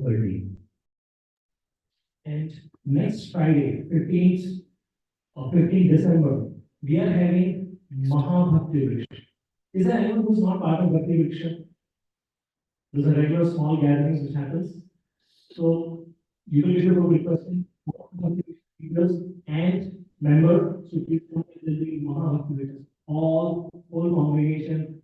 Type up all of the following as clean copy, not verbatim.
early. And next Friday, 15th December, we are having Mahabhakti Vriksha. Is there anyone who's not part of Bhakti Vriksha? Those are regular small gatherings which happens. So you will be requesting leaders and members to keep the Mahabhakti Vriksha. All whole congregation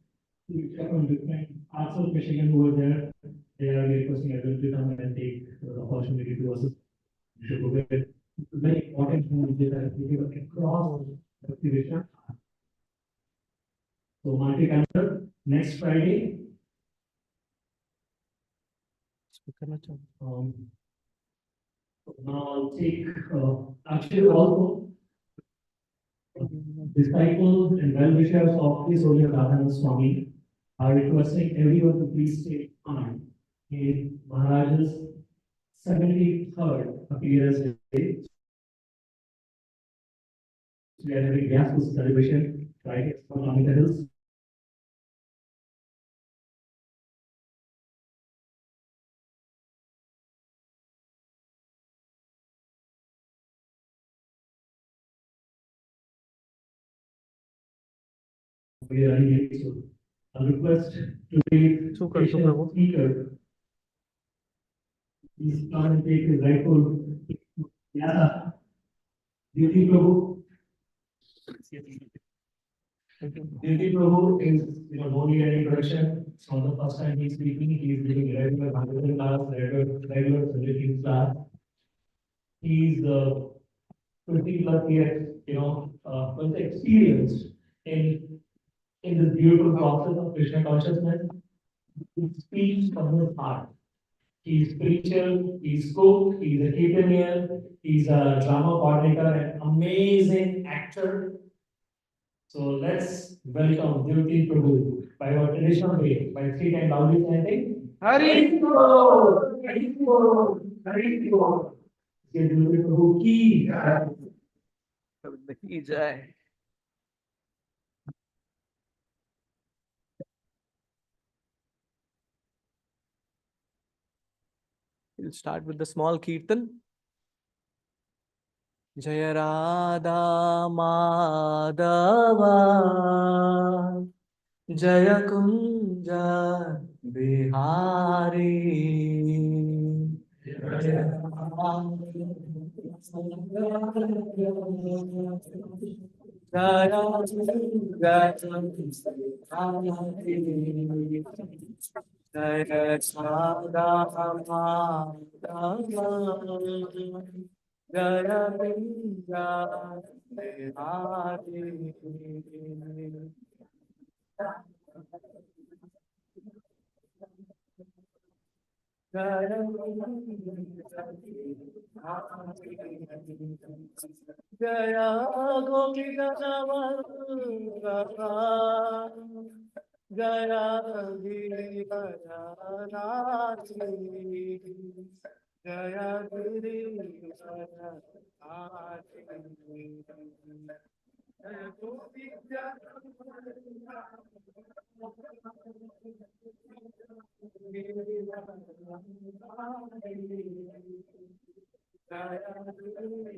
from different parts of Michigan who are there, they are requesting everyone to come and take the opportunity to assist. It's very important thing that we give across the division. So multi-calendar next Friday. Now I'll take actually also disciples and well-wishers of His Holy Radhana Swami are requesting everyone to please stay on in Maharaj's 73rd appearance day. We are having gas celebration right from Farmington Hills. We are running late, so I'll request to the speaker. Please come and take his rightful. Yeah. Duty Prabhu. Duty Prabhu is, no need any introduction. It's not the first time he's speaking. He's giving regular Bhagavatam class, regular Sunday class. He's 20 plus years, experienced in this beautiful process of Krishna consciousness. He speaks from his heart. He's spiritual, he's cook, he's a Kirtanier, he's a drama coordinator, an amazing actor. So let's welcome Duty Prabhu by our traditional way, by 3 times loudly chanting Hari Bol, Hari Bol, Hari Bol. Duty Prabhu ki jai. We'll start with the small Kirtan. Jaya Radha Madhava Jaya Kunja Bihari Jaya Jaya Jaya Vinja Bihari Jaya Gopika Jaya Giri Jaya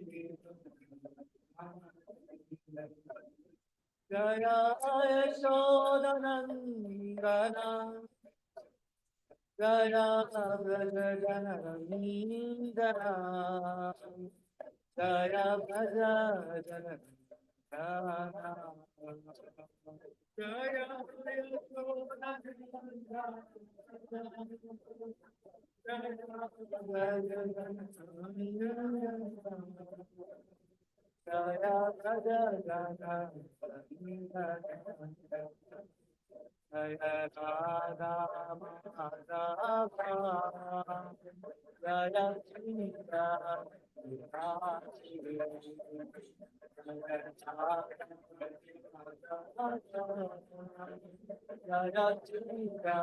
Giri Jaya Yashodanandana Jaya Brajajanandana Jaya Brajajanandana Jaya Jaya Jaya Radha Madhava Jaya Sita Jaya Sita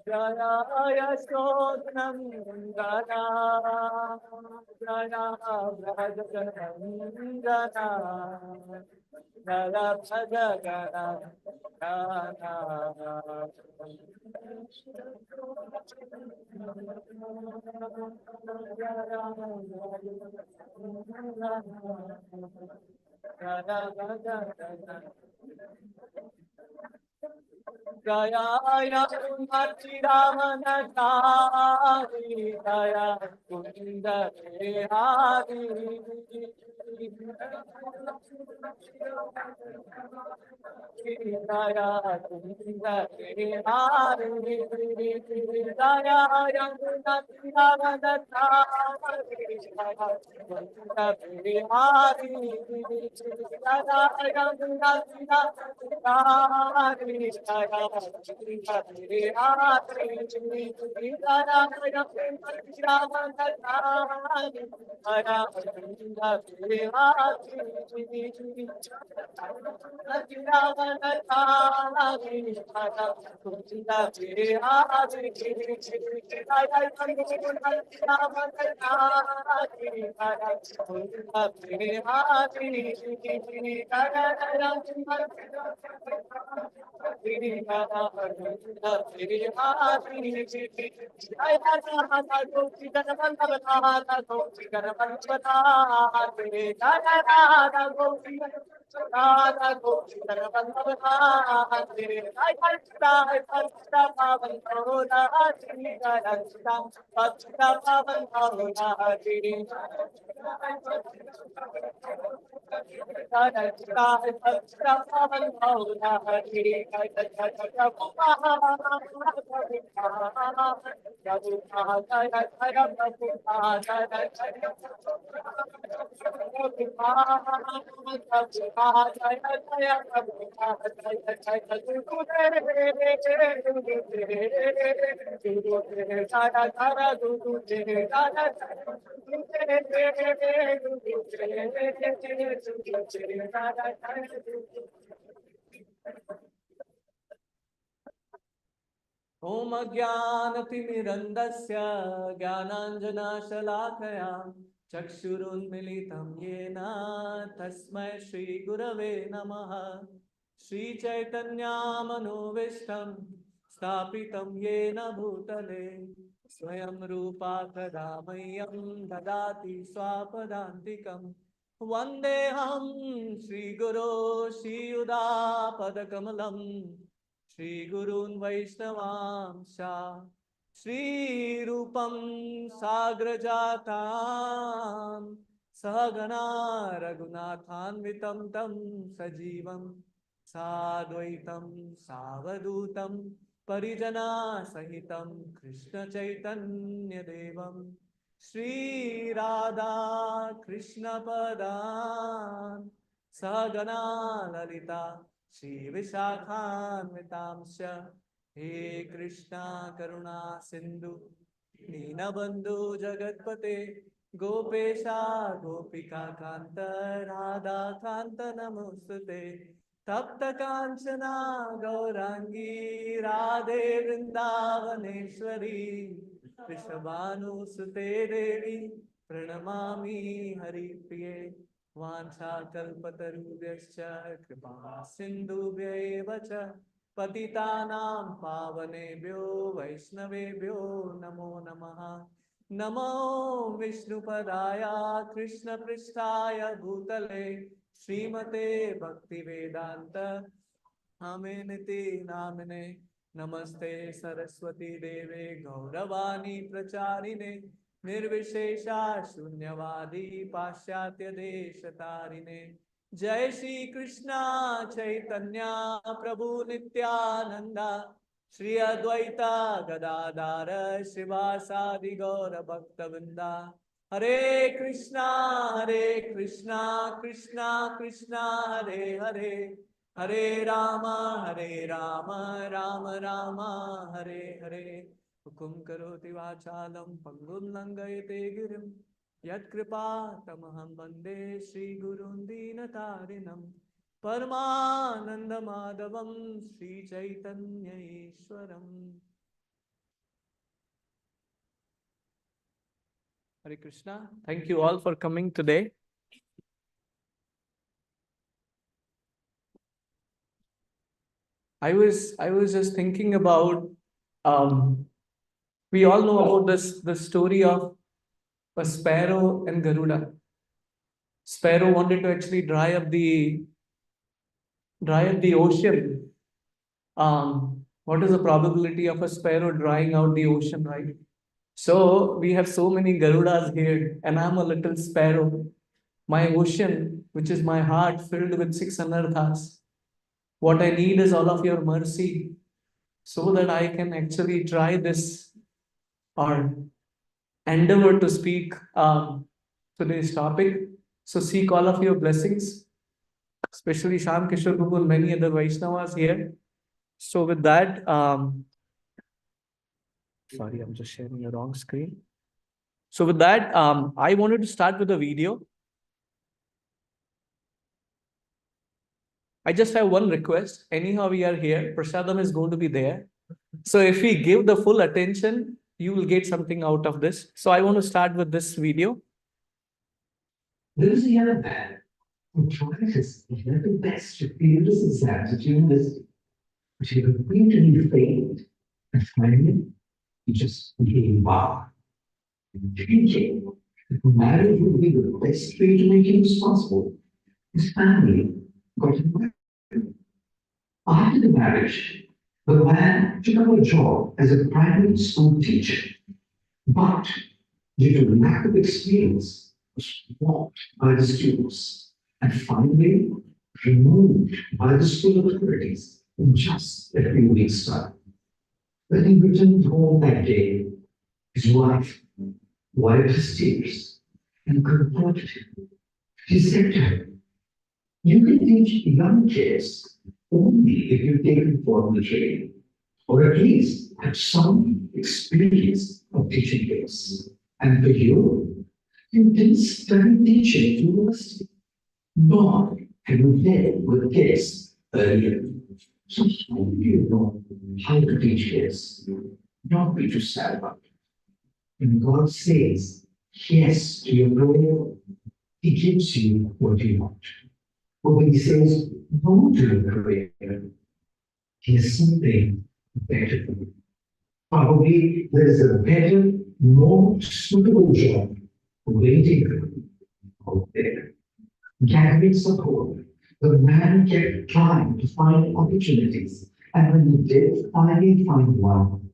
Jaya Yashodanandana Jaya Brajajanandana Jaya Bhajagana Jaya Jaya Ramanatari Jaya Kunda Hari Jaya Kunda Hari Jaya ॐ अज्ञानतिमिरन्दस्य ज्ञानाञ्जनशलाकया चक्षुरुन्मिलितं येन तस्मै श्रीगुरवे नमः। श्रीचैतन्यमनोविष्टं स्थापितं येन भूतले स्वयं रूपा कदा मह्यं ददाति स्वापदान्तिकं। वन्देऽहं श्रीगुरो श्रीयुतापदकमलं श्रीगुरून् वैष्णवांश श्रीरूपं साग्रजातां सहगणा रघुनाथान्वितं तं सजीवं साद्वैतं सावधूतं परिजनसहितं कृष्णचैतन्यदेवं श्रीराधा कृष्णपदान् सहगणा ललिता श्रीविशाखान्वितांश्च हे कृष्णा करुणा सिन्धु दीनबन्धु जगत्पते गोपेशा गोपिका कान्त राधा कान्त नमोस्तुते तप्त कांचना गौरांगी राधे वृंदावनेश्वरी वृषभानुसुते देवी प्रणमामि हरिप्रिये वाञ्छाकल्पतरुभ्यश्च कृपा सिन्धुभ्यैव च पतितानां पावनेभ्यो वैष्णवेभ्यो नमो नमः। नमो विष्णुपदाय कृष्णपृष्ठाय भूतले श्रीमते भक्तिवेदांत नामिने नामिने नमस्ते सरस्वती देवे गौरवाणी प्रचारिणे निर्विशेषा शून्यवादी पाश्चात्य देशतारिणे। जय श्री कृष्णा चैतन्य प्रभु नित्यानंदा श्री अद्वैता गदाधर शिवासादि गौर भक्तवृंदा। हरे कृष्णा कृष्णा कृष्णा हरे हरे हरे राम राम राम हरे हरे। हुकुम करोति वाचालं पंगुं लंघयते गिरिं यत्कृपातमहं वन्दे श्रीगुरुं दीनतारिणं परमानन्दमाधवं श्रीचैतन्येश्वरम्। Hare Krishna. Thank you all for coming today. I was just thinking about, we all know about the story of a sparrow and Garuda. Sparrow wanted to actually dry up the ocean. What is the probability of a sparrow drying out the ocean, right? So we have so many Garudas here, and I'm a little sparrow. My ocean, which is my heart, filled with 600 What I need is all of your mercy so that I can actually try this or endeavor to speak today's topic. So seek all of your blessings, especially Sham Kishore Prabhu and many other Vaishnavas here. So with that, sorry, I'm just sharing the wrong screen. So with that, I wanted to start with a video. I just have one request. Anyhow, we are here. Prasadam is going to be there. So if we give the full attention, you will get something out of this. So I want to start with this video. There was a young man who tried his level best to clear his exams at university, but he repeatedly failed. And finally, he just gave up, thinking that marriage would be the best way to make him responsible. His family got him married. After the marriage, the man took up a job as a primary school teacher, but due to lack of experience, was mocked by the students and finally removed by the school authorities in just a few weeks' time. When he returned home that day, his wife wiped his tears and comforted him. She said to him, "You can teach young kids only if you take them formal training, or at least have some experience of teaching kids. And for you, you didn't study teaching at university, nor have you dealt with kids earlier. So how do you know how to teach kids? Don't be too sad about it. When God says yes to your prayer, He gives you what you want. But when He says no to your prayer, He has something better for you. Probably there is a better, more suitable job waiting for you out there. Gathering support, the man kept trying to find opportunities, and when he did finally find one,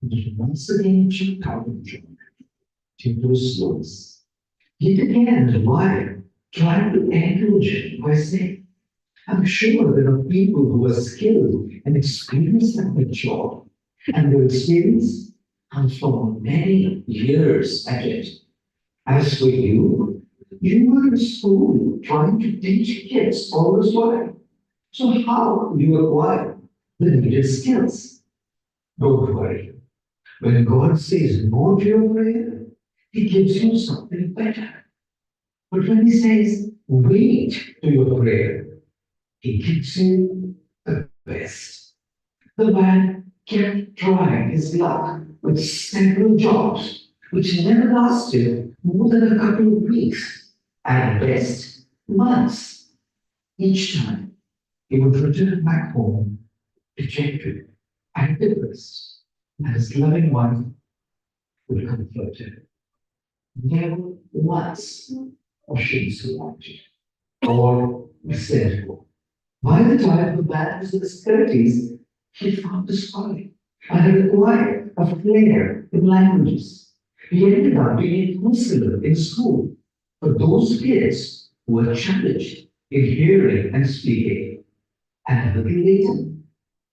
he once again checked out the job due to his slowness. He began to lie, trying to encourage him by saying, "I'm sure there are people who are skilled and experienced at the job, and their experience comes from many years at it. As for you, you were in school trying to teach kids all this while. So how do you acquire the needed skills? Don't worry. When God says no to your prayer, He gives you something better. But when He says wait to your prayer, He gives you the best." The man kept trying his luck with several jobs, which never lasted more than a couple of weeks, at best months. Each time he would return back home, dejected and depressed, and his loving wife would comfort him. Never once was she disappointed or resentful. By the time the man was in his 30s, he found his calling and had acquired a flair in languages. He ended up being a counselor in school for those kids who were challenged in hearing and speaking. And a little later,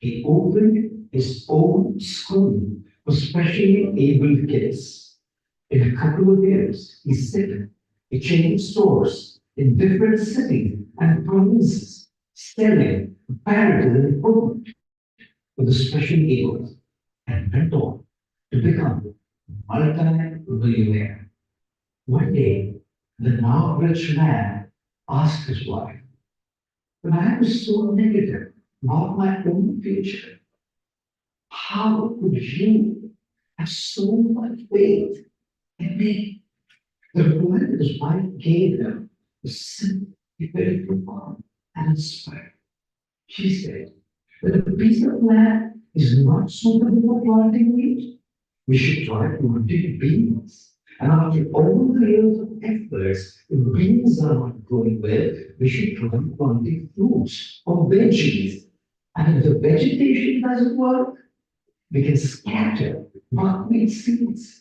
he opened his own school for specially abled kids. In a couple of years, he said he changed stores in different cities and provinces, selling apparel and equipment for the specially abled, and went on to become a multi-millionaire. One day, the now rich man asked his wife, "When I was so negative about my own future, how could you have so much faith in me?" The reply that his wife gave him was simply very profound and inspiring. She said, When a piece of land is not suitable for planting wheat, we should try planting beans. And after all the years of efforts, if beans are not growing well, we should try planting fruits or veggies. And if the vegetation doesn't work, we can scatter buckwheat seeds.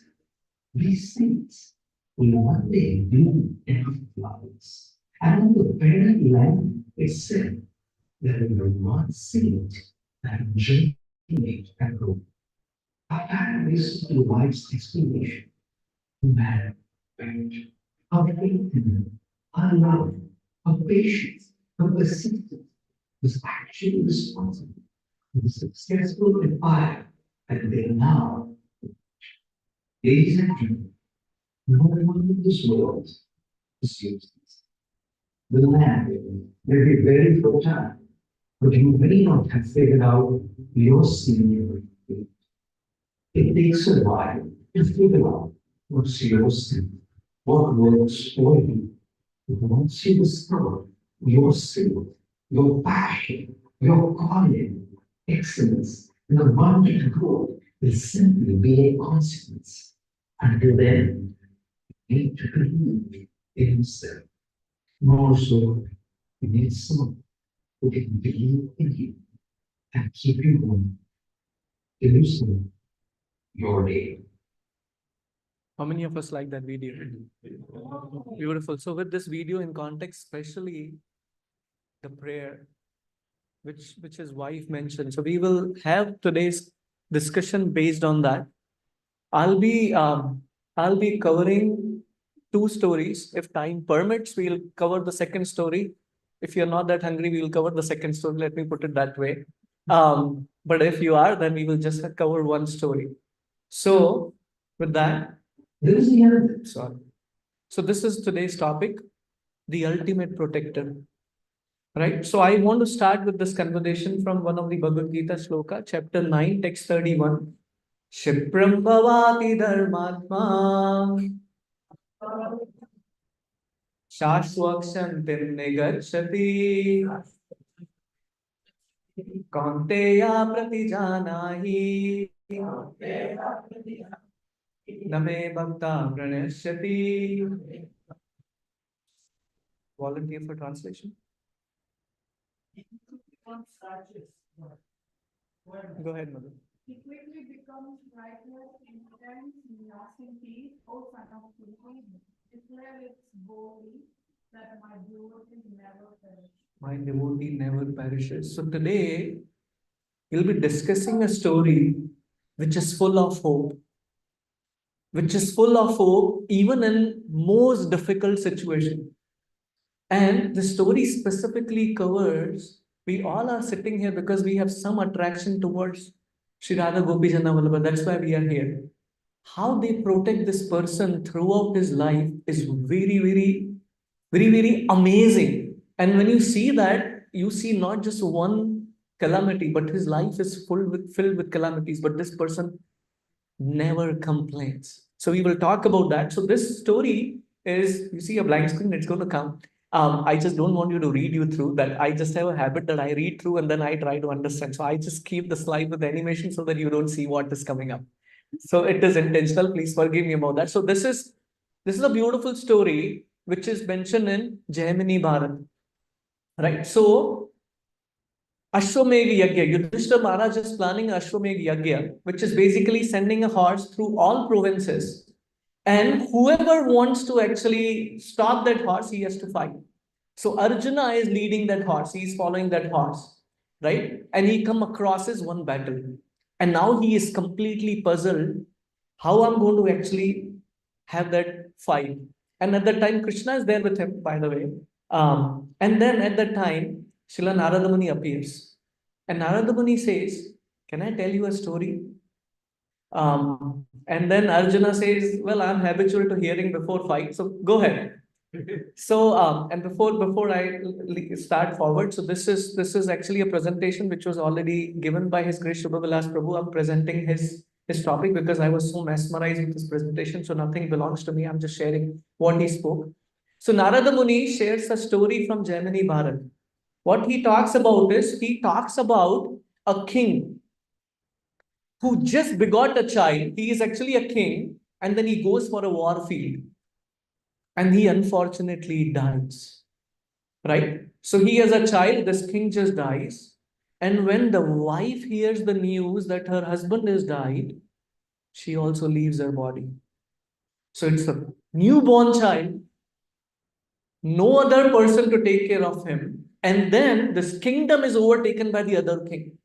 These seeds will one day bloom into flowers. And on the very land itself, there will be one seed that will germinate and grow. Our time is to life's explanation. Man, marriage, our faith in Him, our love, our patience, our persistence was actually responsible for the successful empire that they now. Ladies and gentlemen, no one in this world is useless. The land may be very fertile, but you may not have figured out your senior. It takes a while to figure out what's your sin, what works for you. But once you discover your skill, your passion, your calling, excellence, and abundant growth will simply be a consequence. Until then, you need to believe in yourself. More so, you need someone who can believe in you and keep you going till you see your day. How many of us like that video? Beautiful. So with this video in context, especially the prayer which his wife mentioned. So we will have today's discussion based on that. I'll be covering two stories. If time permits, we'll cover the second story. If you're not that hungry, we'll cover the second story. Let me put it that way. But if you are, then we will just cover one story. So with that, There is the other. sorry. So this is today's topic, the ultimate protector. Right. So I want to start with this conversation from one of the Bhagavad Gita shloka, chapter 9, text 31. Shipram bhavati dharmatma shashvakshantim negacchati kaunteya pratijanahi name bhakta pranashyati. Volunteer for translation. Go ahead, Madhu. He quickly becomes brightness, intense, in lasting peace, O son of people, declare it boldly that my devotee never perish. My devotee never perishes. So today we'll be discussing a story which is full of hope, even in most difficult situation. And the story specifically covers, we all are sitting here because we have some attraction towards Sri Radha Gopijana Vallabha. That's why we are here. How they protect this person throughout his life is very, very, very, very amazing. And when you see that, you see not just one calamity, but his life is filled with calamities. But this person never complains. So we will talk about that. So this story is, you see a blank screen, it's going to come. I just don't want you to read you through that. I just have a habit that I read through and then I try to understand. So I just keep the slide with the animation so that you don't see what is coming up. So it is intentional. Please forgive me about that. So this is a beautiful story which is mentioned in Jaimini Bharat. Right. So Ashwamedh Yagya, Yudhishthira Maharaj is planning Ashwamedh Yagya, which is basically sending a horse through all provinces. And whoever wants to actually stop that horse, he has to fight. So Arjuna is leading that horse. He is following that horse, right? And he come across his one battle. And now he is completely puzzled how I'm going to actually have that fight. And at that time, Krishna is there with him, by the way. And then at that time, Srila Narada Muni appears. And Narada Muni says, can I tell you a story? And then Arjuna says, well, I'm habitual to hearing before fight, so go ahead. So, and before I start forward, so this is actually a presentation which was already given by His Grace Shubha Vilas Prabhu. I'm presenting his topic because I was so mesmerized with this presentation. So nothing belongs to me. I'm just sharing what he spoke. So Narada Muni shares a story from Jaimini Bharat. What he talks about is, he talks about a king who just begot a child. He is actually a king, and then he goes for a war field, and he unfortunately dies. Right? So he has a child, this king just dies. And when the wife hears the news that her husband has died, she also leaves her body. So it's a newborn child, no other person to take care of him. And then this kingdom is overtaken by the other king.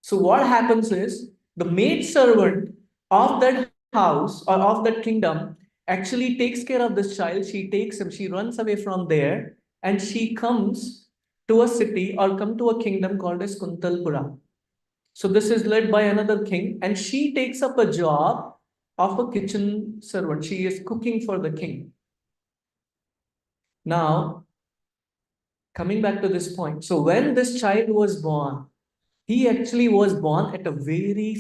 So what happens is the maid servant of that house or of that kingdom actually takes care of this child. She takes him, she runs away from there, and she comes to a city or come to a kingdom called as Kuntalpura. So this is led by another king, and she takes up a job of a kitchen servant. She is cooking for the king. Now, coming back to this point, so when this child was born, he actually was born at a very,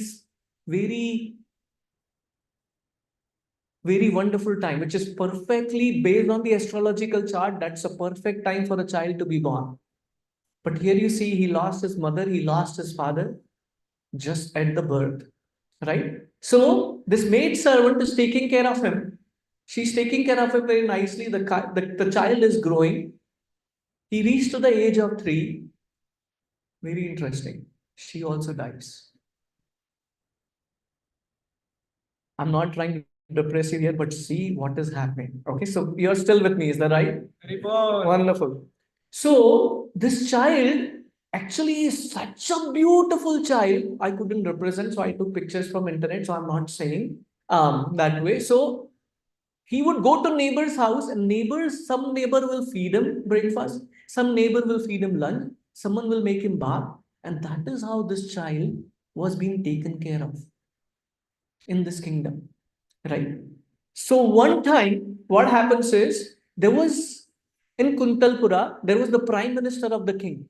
very wonderful time, which is perfectly based on the astrological chart. That's a perfect time for a child to be born. But here you see, he lost his mother, he lost his father just at the birth, right? So this maid servant is taking care of him. She's taking care of him very nicely. The child is growing. He reached to the age of 3. Very interesting. She also dies. I'm not trying to depress you here, but see what is happening. Okay, so you're still with me, is that right? Wonderful. So this child actually is such a beautiful child. I couldn't represent, so I took pictures from internet. So I'm not saying that way. So he would go to neighbor's house, and some neighbor will feed him breakfast, some neighbor will feed him lunch, someone will make him bath, and that is how this child was being taken care of in this kingdom, right? So one time, what happens is there was in Kuntalpura, there was the prime minister of the king.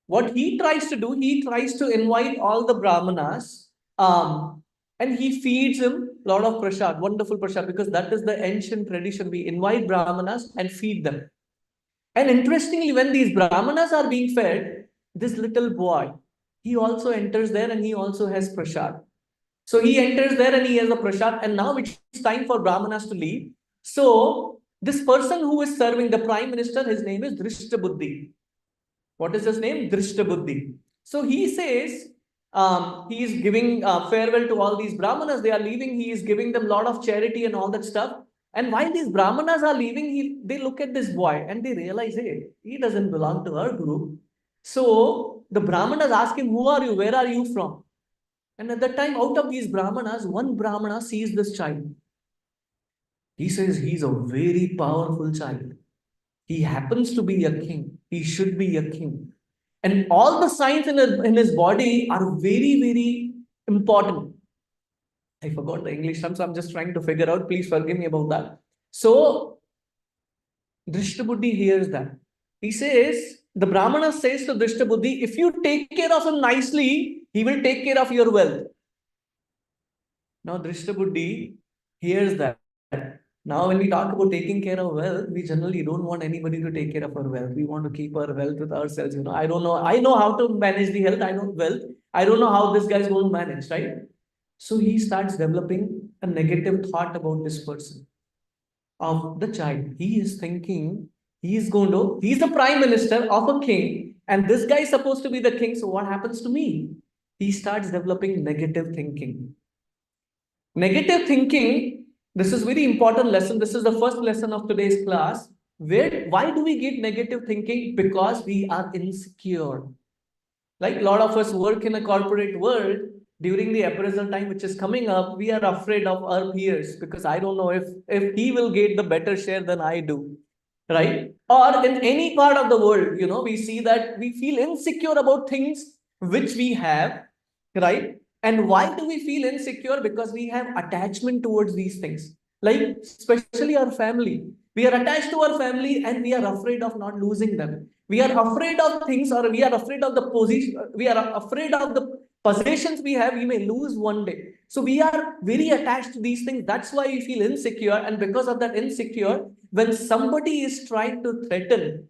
What he tries to do, he tries to invite all the brahmanas, and he feeds him a lot of prasad, wonderful prasad, because that is the ancient tradition. We invite brahmanas and feed them. And interestingly, when these brahmanas are being fed, this little boy, he also enters there and he also has prasad. So he enters there and he has a prasad, and now it's time for brahmanas to leave. So this person who is serving the prime minister, his name is Drishtabuddhi. What is his name? Drishtabuddhi. So he says, he is giving farewell to all these brahmanas. They are leaving. He is giving them a lot of charity and all that stuff. And while these brahmanas are leaving, they look at this boy and they realize, hey, he doesn't belong to our group. So the brahmanas ask him, who are you? Where are you from? And at that time, out of these brahmanas, one brahmana sees this child. He says he's a very powerful child. He happens to be a king. He should be a king. And all the signs in his body are very, very important. I forgot the English term, so I'm just trying to figure out. Please forgive me about that. So, Drishtabuddhi hears that. He says, the Brahmana says to Drishtabuddhi, if you take care of him nicely, he will take care of your wealth. Now, Drishtabuddhi hears that. Now, when we talk about taking care of wealth, we generally don't want anybody to take care of our wealth. We want to keep our wealth with ourselves. I don't know. I know how to manage the health. I know wealth. I don't know how this guy is going to manage, right? So he starts developing a negative thought about this person, of the child. He is thinking he's the prime minister of a king, and this guy is supposed to be the king. So what happens to me? He starts developing negative thinking. Negative thinking, this is very important lesson. This is the first lesson of today's class. Why do we get negative thinking? Because we are insecure. Like a lot of us work in a corporate world, during the appraisal time which is coming up, we are afraid of our peers because I don't know if he will get the better share than I do, right? Or in any part of the world, we see that we feel insecure about things which we have, right? And why do we feel insecure? Because we have attachment towards these things, like especially our family. We are attached to our family and we are afraid of not losing them. We are afraid of things, or we are afraid of the position. We are afraid of the possessions we have. We may lose one day. So we are very attached to these things. That's why we feel insecure. And because of that insecure, when somebody is trying to threaten,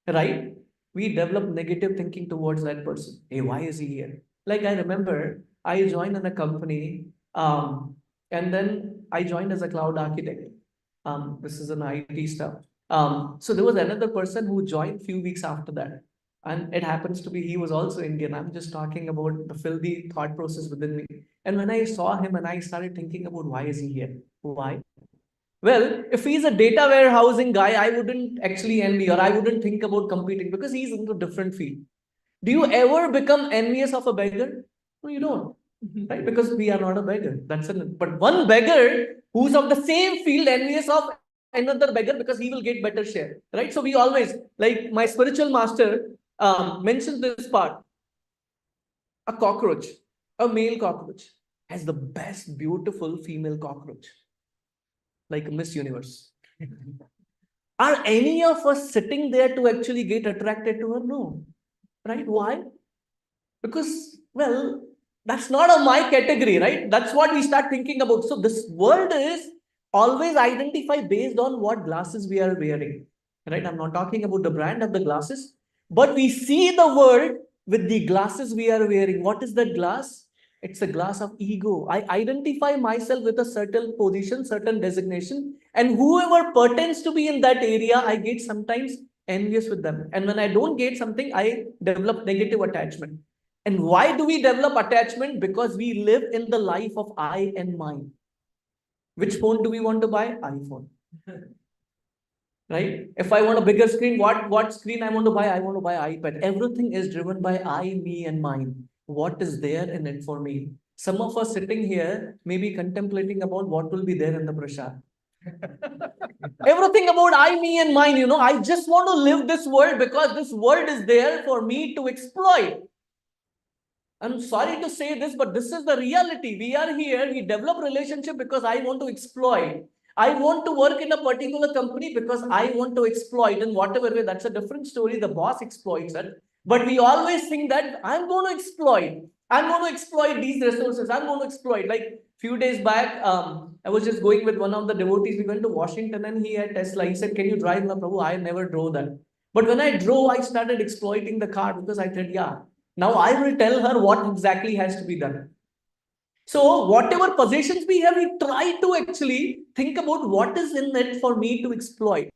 right? we develop negative thinking towards that person. Hey, why is he here? Like I remember, I joined in a company, and then I joined as a cloud architect. This is an IT stuff. So there was another person who joined few weeks after that. And it happens to be he was also Indian. I'm just talking about the filthy thought process within me. And when I saw him and I started thinking about why is he here? Why? Well, if he's a data warehousing guy, I wouldn't actually envy or I wouldn't think about competing because he's into a different field. Do you ever become envious of a beggar? No, you don't. Right? Because we are not a beggar. That's it. But one beggar who's of the same field envious of another beggar because he will get better share. Right? So we always, like my spiritual master mentioned this part. A cockroach, a male cockroach, has the best, beautiful female cockroach, like Miss Universe. Are any of us sitting there to actually get attracted to her? No. Right? Why? Because, well, that's not of my category, right? That's what we start thinking about. So this world is always identified based on what glasses we are wearing, right? I'm not talking about the brand of the glasses, but we see the world with the glasses we are wearing. What is that glass? It's a glass of ego. I identify myself with a certain position, certain designation, and whoever pertains to be in that area, I get sometimes envious with them. And when I don't get something, I develop negative attachment. And why do we develop attachment? Because we live in the life of I and mine. Which phone do we want to buy? iPhone. Right? If I want a bigger screen, what screen I want to buy? I want to buy iPad. Everything is driven by I, me, and mine. What is there in it for me? Some of us sitting here may be contemplating about what will be there in the prasad. Everything about I, me, and mine, I just want to live this world because this world is there for me to exploit. I'm sorry to say this, but this is the reality. We are here, we develop relationship because I want to exploit. I want to work in a particular company because I want to exploit in whatever way. That's a different story. The boss exploits it. But we always think that I'm going to exploit. I'm going to exploit these resources. I'm going to exploit. Like few days back, I was just going with one of the devotees. We went to Washington and he had Tesla. He said, "Can you drive na Prabhu?" I never drove that. But when I drove, I started exploiting the car because I said, yeah, now I will tell her what exactly has to be done. So whatever possessions we have, we try to actually think about what is in it for me to exploit.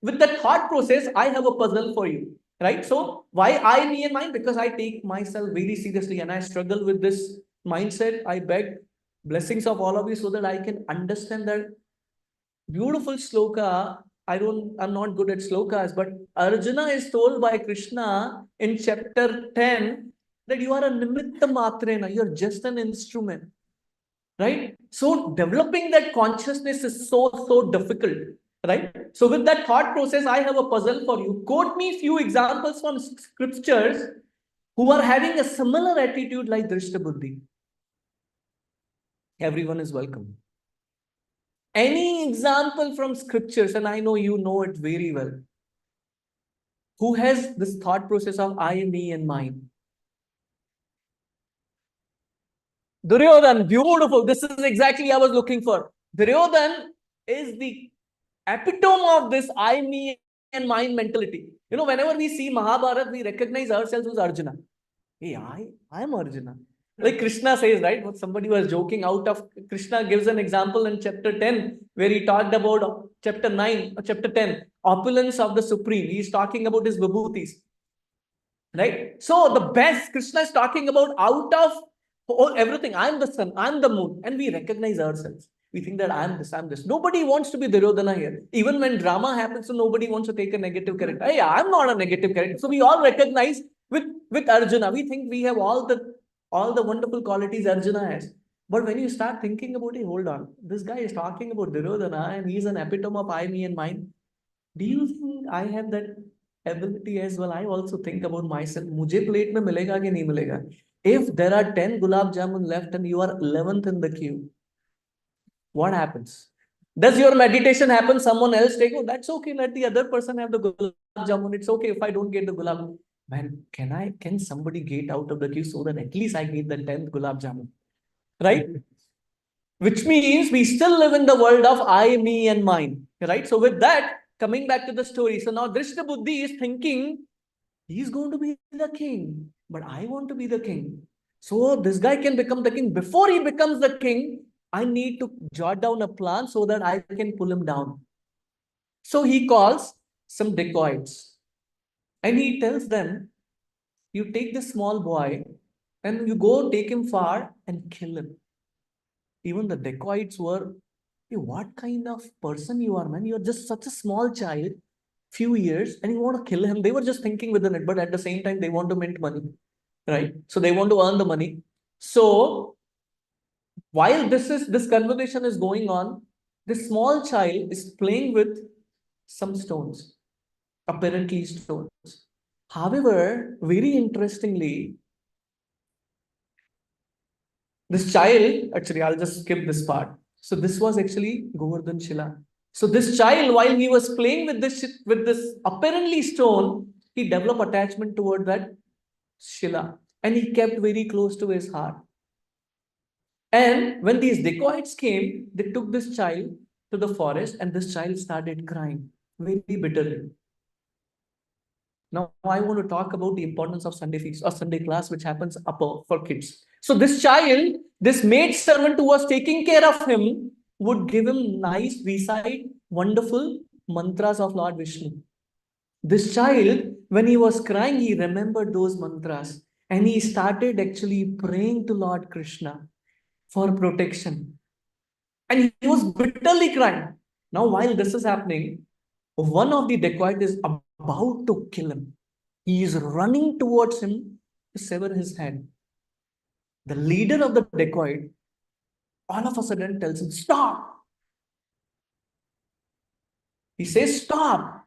With that thought process, I have a puzzle for you. Right? So why I, me and mine? Because I take myself very seriously and I struggle with this mindset. I beg blessings of all of you so that I can understand that beautiful sloka. I'm not good at slokas, but Arjuna is told by Krishna in chapter 10 that you are a nimitta matrena, you're just an instrument. Right? So developing that consciousness is so difficult. Right? So with that thought process, I have a puzzle for you. Quote me few examples from scriptures who are having a similar attitude like Drishta Buddhi. Everyone is welcome. Any example from scriptures, and I know you know it very well, who has this thought process of I, me, and mine? Duryodhan, beautiful. This is exactly I was looking for. Duryodhan is the epitome of this I, me, and mine mentality. Whenever we see Mahabharata, we recognize ourselves as Arjuna. Hey, I am Arjuna. Like Krishna says, right? Somebody was joking out of, Krishna gives an example in chapter 10, where he talked about chapter 9 or chapter 10, opulence of the Supreme. He's talking about his vibhutis. Right? So the best, Krishna is talking about out of everything. I'm the sun, I'm the moon, and we recognize ourselves. We think that I'm this. Nobody wants to be Duryodhana here. Even when drama happens, so nobody wants to take a negative character. Hey, I'm not a negative character. So we all recognize with Arjuna. We think we have all the wonderful qualities Arjuna has. But when you start thinking about it, hold on. This guy is talking about Duryodhana and he's an epitome of I, me, and mine. Do you think I have that ability as well? I also think about myself. Mujhe plate mein milega ki nahi milega? If there are 10 gulab jamun left and you are 11th in the queue, what happens? Does your meditation happen? Someone else take, oh, that's okay. Let the other person have the gulab jamun. It's okay if I don't get the gulab. Man, can somebody get out of the queue so that at least I get the 10th gulab jamun? Right? Which means we still live in the world of I, me, and mine. Right? So with that, coming back to the story. So now Drishta Buddhi is thinking He's going to be the king, but I want to be the king. So this guy can become the king. Before he becomes the king, I need to jot down a plan so that I can pull him down. So he calls some dacoits and he tells them, you take this small boy and you go take him far and kill him. Even the dacoits were, "Hey, what kind of person you are, man? You're just such a small child, few years, and you want to kill him." They were just thinking within it, but at the same time, they want to mint money, right? So they want to earn the money. So while this conversation is going on, this small child is playing with some stones, apparently stones. However, very interestingly, this child, actually, I'll just skip this part. So this was actually Govardhan Shila. So this child, while he was playing with this apparently stone, he developed attachment toward that Shila, and he kept very close to his heart. And when these dacoits came, they took this child to the forest, and this child started crying very bitterly. Now, I want to talk about the importance of Sunday feast or Sunday class, which happens upper for kids. So, this child, this maid servant who was taking care of him, would give him nice, recite wonderful mantras of Lord Vishnu. This child, when he was crying, he remembered those mantras and he started actually praying to Lord Krishna for protection. And he was bitterly crying. Now, while this is happening, one of the dacoit is about to kill him. He is running towards him to sever his head. The leader of the dacoit all of a sudden tells him, "Stop." He says, "Stop.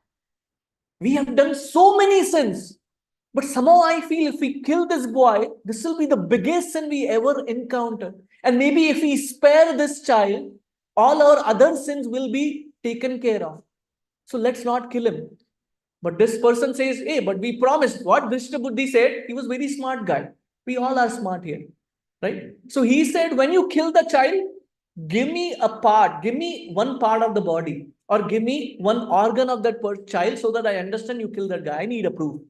We have done so many sins. But somehow I feel if we kill this boy, this will be the biggest sin we ever encounter. And maybe if we spare this child, all our other sins will be taken care of. So let's not kill him." But this person says, "Hey, but we promised." What Vishnu Buddhi said, he was very smart guy. We all are smart here, right? So he said, when you kill the child, give me a part, give me one part of the body, or give me one organ of that child so that I understand you killed that guy. I need a proof.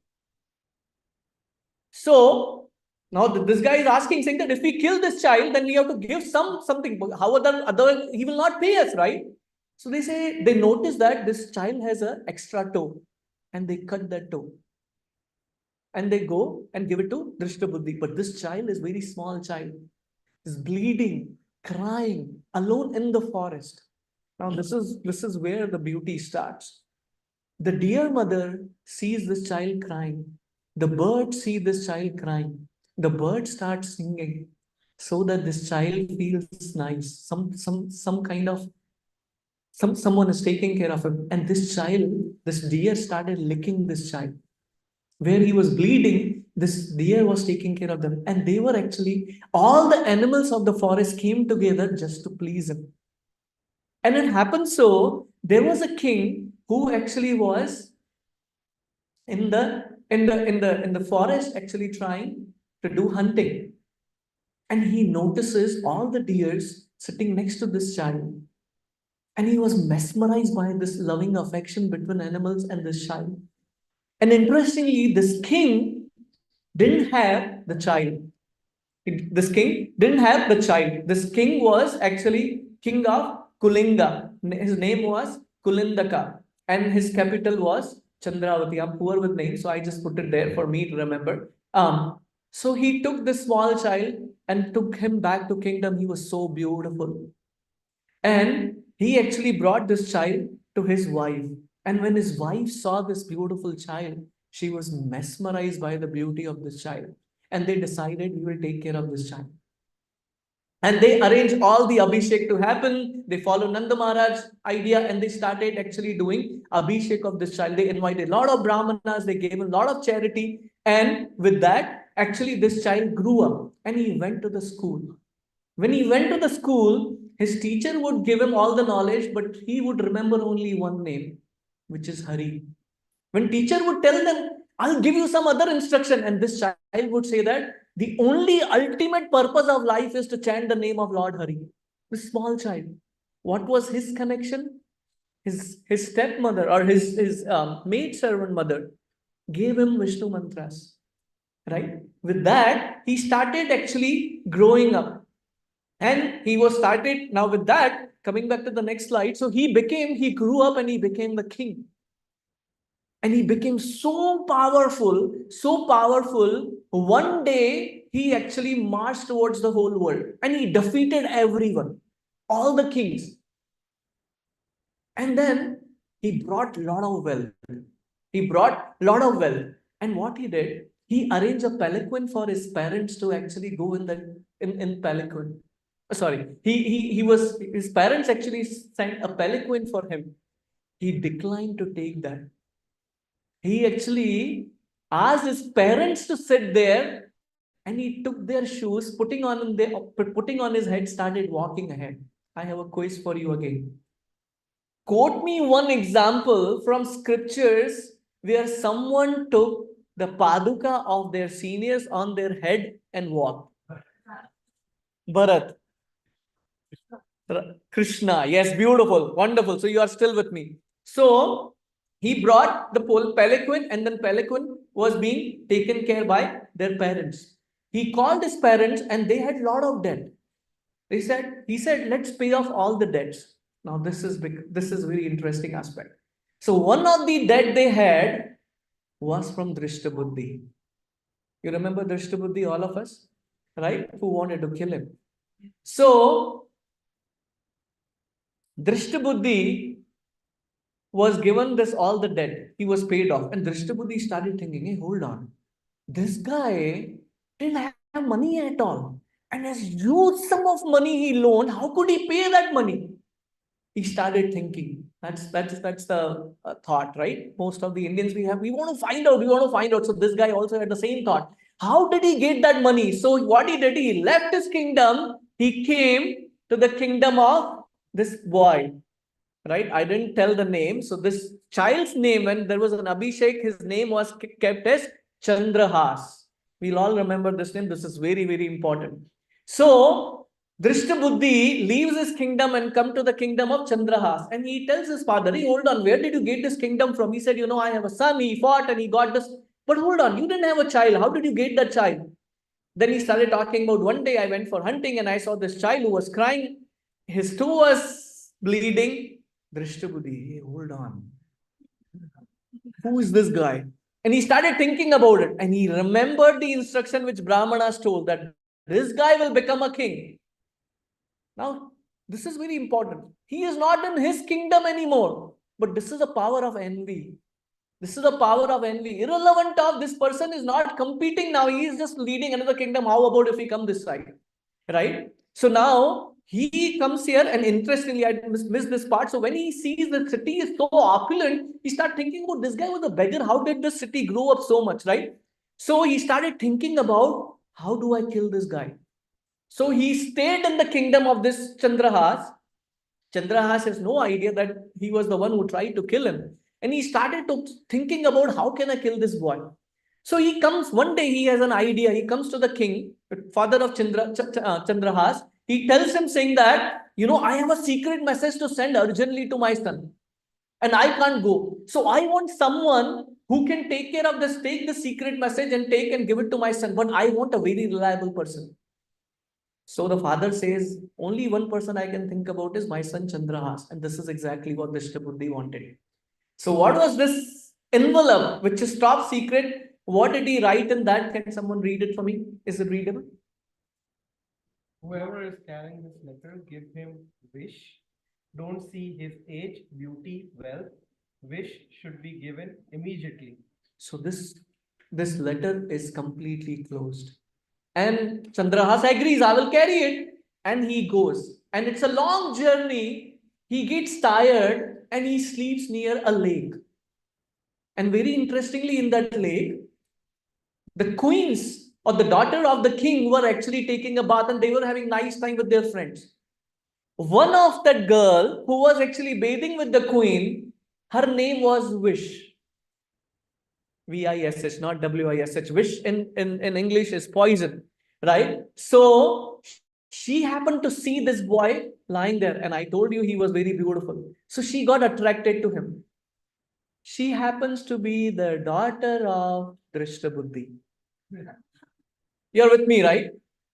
So now this guy is asking, saying that if we kill this child, then we have to give something. How other he will not pay us, right? So they notice that this child has an extra toe, and they cut that toe. And they go and give it to Drishta Buddhi. But this child is very small child, is bleeding, crying, alone in the forest. Now this is where the beauty starts. The dear mother sees this child crying. The birds see this child crying. The bird starts singing so that this child feels nice. Some kind of someone is taking care of him. And this child, this deer started licking this child. Where he was bleeding, this deer was taking care of them. And they were actually, all the animals of the forest came together just to please him. And it happened so, there was a king who actually was in the forest actually trying to do hunting. And he notices all the deers sitting next to this child. And he was mesmerized by this loving affection between animals and this child. And interestingly, this king didn't have the child. This king didn't have the child. This king was actually king of Kulinga. His name was Kulindaka. And his capital was Chandravati. I'm poor with names, so I just put it there for me to remember. So he took this small child and took him back to kingdom. He was so beautiful. And he actually brought this child to his wife. And when his wife saw this beautiful child, she was mesmerized by the beauty of this child. And they decided we will take care of this child. And they arranged all the Abhishek to happen. They followed Nanda Maharaj's idea and they started actually doing Abhishek of this child. They invited a lot of Brahmanas, they gave him a lot of charity. And with that, actually, this child grew up and he went to the school. When he went to the school, his teacher would give him all the knowledge, but he would remember only one name, which is Hari. When teacher would tell them, "I'll give you some other instruction," and this child would say that the only ultimate purpose of life is to chant the name of Lord Hari. This small child. What was his connection? His stepmother or his maid servant mother gave him Vishnu mantras. Right? With that, he started actually growing up. And he was started, now with that, coming back to the next slide. So he grew up and he became the king. And he became so powerful, so powerful. One day, he actually marched towards the whole world and he defeated everyone, all the kings. And then he brought a lot of wealth. He brought a lot of wealth. And what he did, he arranged a palanquin for his parents to actually go in palanquin. Sorry, his parents actually sent a palanquin for him. He declined to take that. He actually asked his parents to sit there, and he took their shoes, putting on his head, started walking ahead. I have a quiz for you again. Quote me one example from scriptures where someone took the paduka of their seniors on their head and walked. Bharat. Krishna. Yes, beautiful. Wonderful. So you are still with me. So he brought the palanquin, and then palanquin was being taken care by their parents. He called his parents and they had a lot of debt. He said, let's pay off all the debts. Now this is big, this is very interesting aspect. So one of the debt they had was from Drishtabuddhi. You remember Drishtabuddhi, all of us, right? Who wanted to kill him. So Drishtabuddhi was given this all the debt. He was paid off. And Drishtabuddhi started thinking, hey, hold on. This guy didn't have money at all. And has huge sum of money he loaned. How could he pay that money? He started thinking. That's the thought, right? Most of the Indians we want to find out. So this guy also had the same thought. How did he get that money? So what he did, he left his kingdom. He came to the kingdom of this boy, right? I didn't tell the name. So this child's name, when there was an Abhishek, his name was kept as Chandrahas. We'll all remember this name. This is very, very important. So Drishtabuddhi leaves his kingdom and come to the kingdom of Chandrahas. And he tells his father, hey, hold on, where did you get this kingdom from? He said, I have a son. He fought and he got this. But hold on, you didn't have a child. How did you get that child? Then he started talking about, one day I went for hunting and I saw this child who was crying. His toe was bleeding. Drishtabuddhi, hey, hold on. Who is this guy? And he started thinking about it. And he remembered the instruction which Brahmanas told that this guy will become a king. Now, this is very important. He is not in his kingdom anymore. But this is the power of envy. This is the power of envy. Irrelevant of this person is not competing now. He is just leading another kingdom. How about if he comes this side? Right? So now he comes here, and interestingly, I missed this part. So when he sees the city is so opulent, he started thinking about this guy was a beggar. How did this city grow up so much, right? So he started thinking about, how do I kill this guy? So he stayed in the kingdom of this Chandrahas. Chandrahas has no idea that he was the one who tried to kill him. And he started thinking about, how can I kill this boy? So he comes, one day he has an idea. He comes to the king, father of Chandrahas. He tells him saying that, I have a secret message to send urgently to my son. And I can't go. So I want someone who can take care of this, take the secret message and take and give it to my son. But I want a very reliable person. So the father says, only one person I can think about is my son Chandrahas. And this is exactly what Drishtabuddhi wanted. So what was this envelope, which is top secret? What did he write in that? Can someone read it for me? Is it readable? Whoever is carrying this letter, give him wish. Don't see his age, beauty, wealth. Wish should be given immediately. So this letter is completely closed. And Chandrahas agrees, I will carry it. And he goes. And it's a long journey. He gets tired and he sleeps near a lake. And very interestingly, in that lake, the queens or the daughter of the king were actually taking a bath and they were having nice time with their friends. One of that girl who was actually bathing with the queen, her name was Wish. V-I-S-H, not W-I-S-H. Wish in English is poison, right? So she happened to see this boy lying there, and I told you he was very beautiful. So she got attracted to him. She happens to be the daughter of Drishtabuddhi. You're with me, right?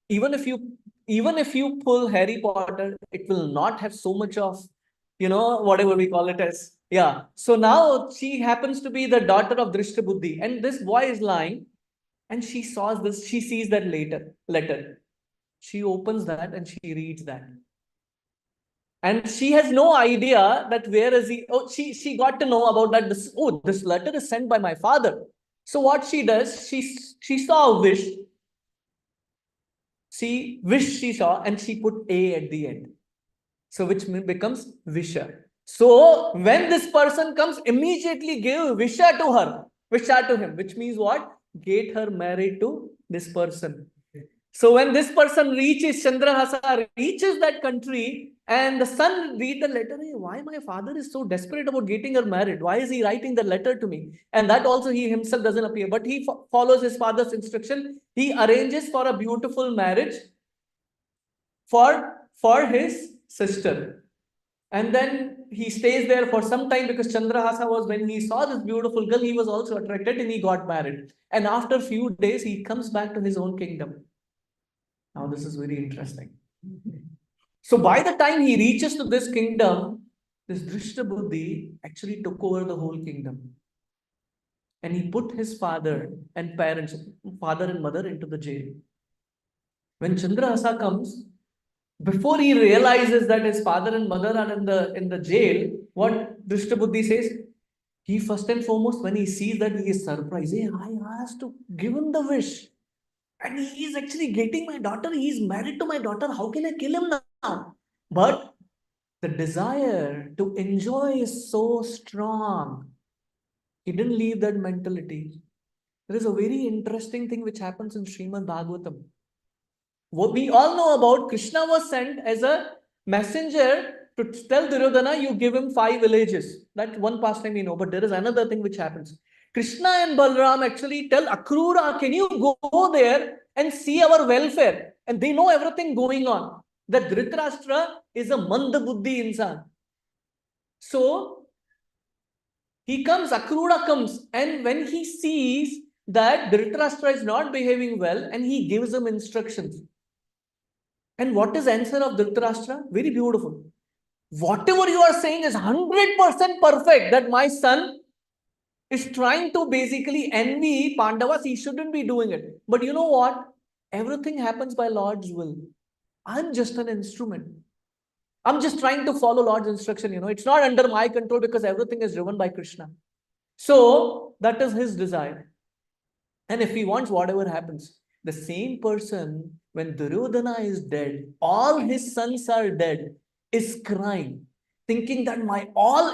Even if you pull Harry Potter, it will not have so much of, whatever we call it as. Yeah. So now she happens to be the daughter of Drishtabuddhi, and this boy is lying, and she sees that letter. She opens that and she reads that. And she has no idea that where is he. Oh, she got to know about that. This letter is sent by my father. So what she does, she saw a wish. She saw, and she put A at the end. So which becomes Visha. So when this person comes, immediately give Visha to him, which means what? Get her married to this person. So when this person Chandrahasa reaches that country, and the son read the letter, hey, why my father is so desperate about getting her married? Why is he writing the letter to me? And that also he himself doesn't appear, but he follows his father's instruction. He arranges for a beautiful marriage for his sister. And then he stays there for some time because Chandrahasa was, when he saw this beautiful girl, he was also attracted and he got married. And after a few days, he comes back to his own kingdom. Now, this is very interesting. So, by the time he reaches to this kingdom, this Drishtabuddhi actually took over the whole kingdom. And he put his father and mother into the jail. When Chandrahasa comes, before he realizes that his father and mother are in the jail, what Drishtabuddhi says, he first and foremost, when he sees that, he is surprised. Hey, I asked to give him the wish. And he is actually getting my daughter. He is married to my daughter. How can I kill him now? But the desire to enjoy is so strong. He didn't leave that mentality. There is a very interesting thing which happens in Srimad Bhagavatam. What we all know about, Krishna was sent as a messenger to tell Duryodhana, you give him 5 villages. That one pastime we know, but there is another thing which happens. Krishna and Balram actually tell Akrura, can you go there and see our welfare? And they know everything going on. That Dhritarashtra is a Mandabuddhi insan. So Akrura comes, and when he sees that Dhritarashtra is not behaving well, and he gives him instructions. And what is the answer of Dhritarashtra? Very beautiful. Whatever you are saying is 100% perfect, that my son is trying to basically envy Pandavas. He shouldn't be doing it. But you know what? Everything happens by Lord's will. I'm just an instrument. I'm just trying to follow Lord's instruction. It's not under my control because everything is driven by Krishna. So that is his desire. And if he wants, whatever happens. The same person, when Duryodhana is dead, all his sons are dead, is crying, thinking that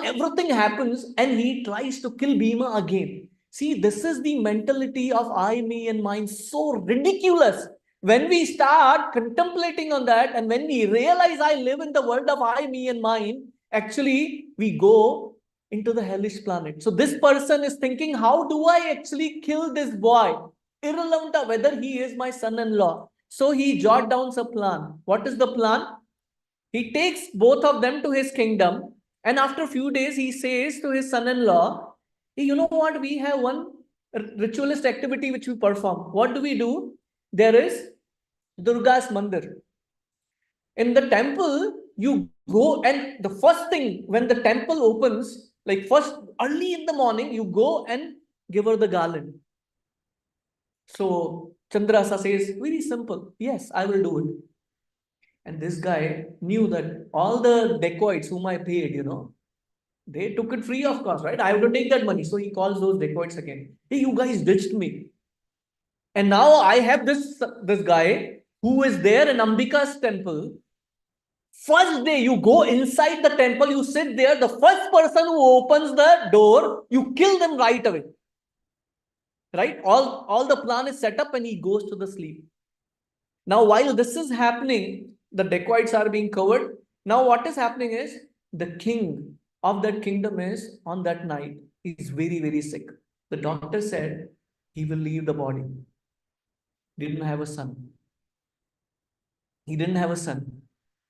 everything happens, and he tries to kill Bhima again. See, this is the mentality of I, me, and mine, so ridiculous. When we start contemplating on that, and when we realize I live in the world of I, me, and mine, actually, we go into the hellish planet. So this person is thinking, how do I actually kill this boy? Irrelevant of whether he is my son-in-law. So he jot down a plan. What is the plan? He takes both of them to his kingdom, and after a few days, he says to his son-in-law, hey, you know what? We have one ritualist activity which we perform. What do we do? There is Durga's Mandir. In the temple, you go, and the first thing when the temple opens, like first early in the morning, you go and give her the garland. So Chandrahasa says, very simple. Yes, I will do it. And this guy knew that all the dacoits whom I paid, they took it free of cost, right? I have to take that money. So he calls those dacoits again. Hey, you guys ditched me. And now I have this guy who is there in Ambika's temple. First day you go inside the temple, you sit there. The first person who opens the door, you kill them right away. Right? All the plan is set up and he goes to the sleep. Now, while this is happening, the dacoits are being covered. Now, what is happening is the king of that kingdom is on that night. He's very, very sick. The doctor said he will leave the body. Didn't have a son. He didn't have a son.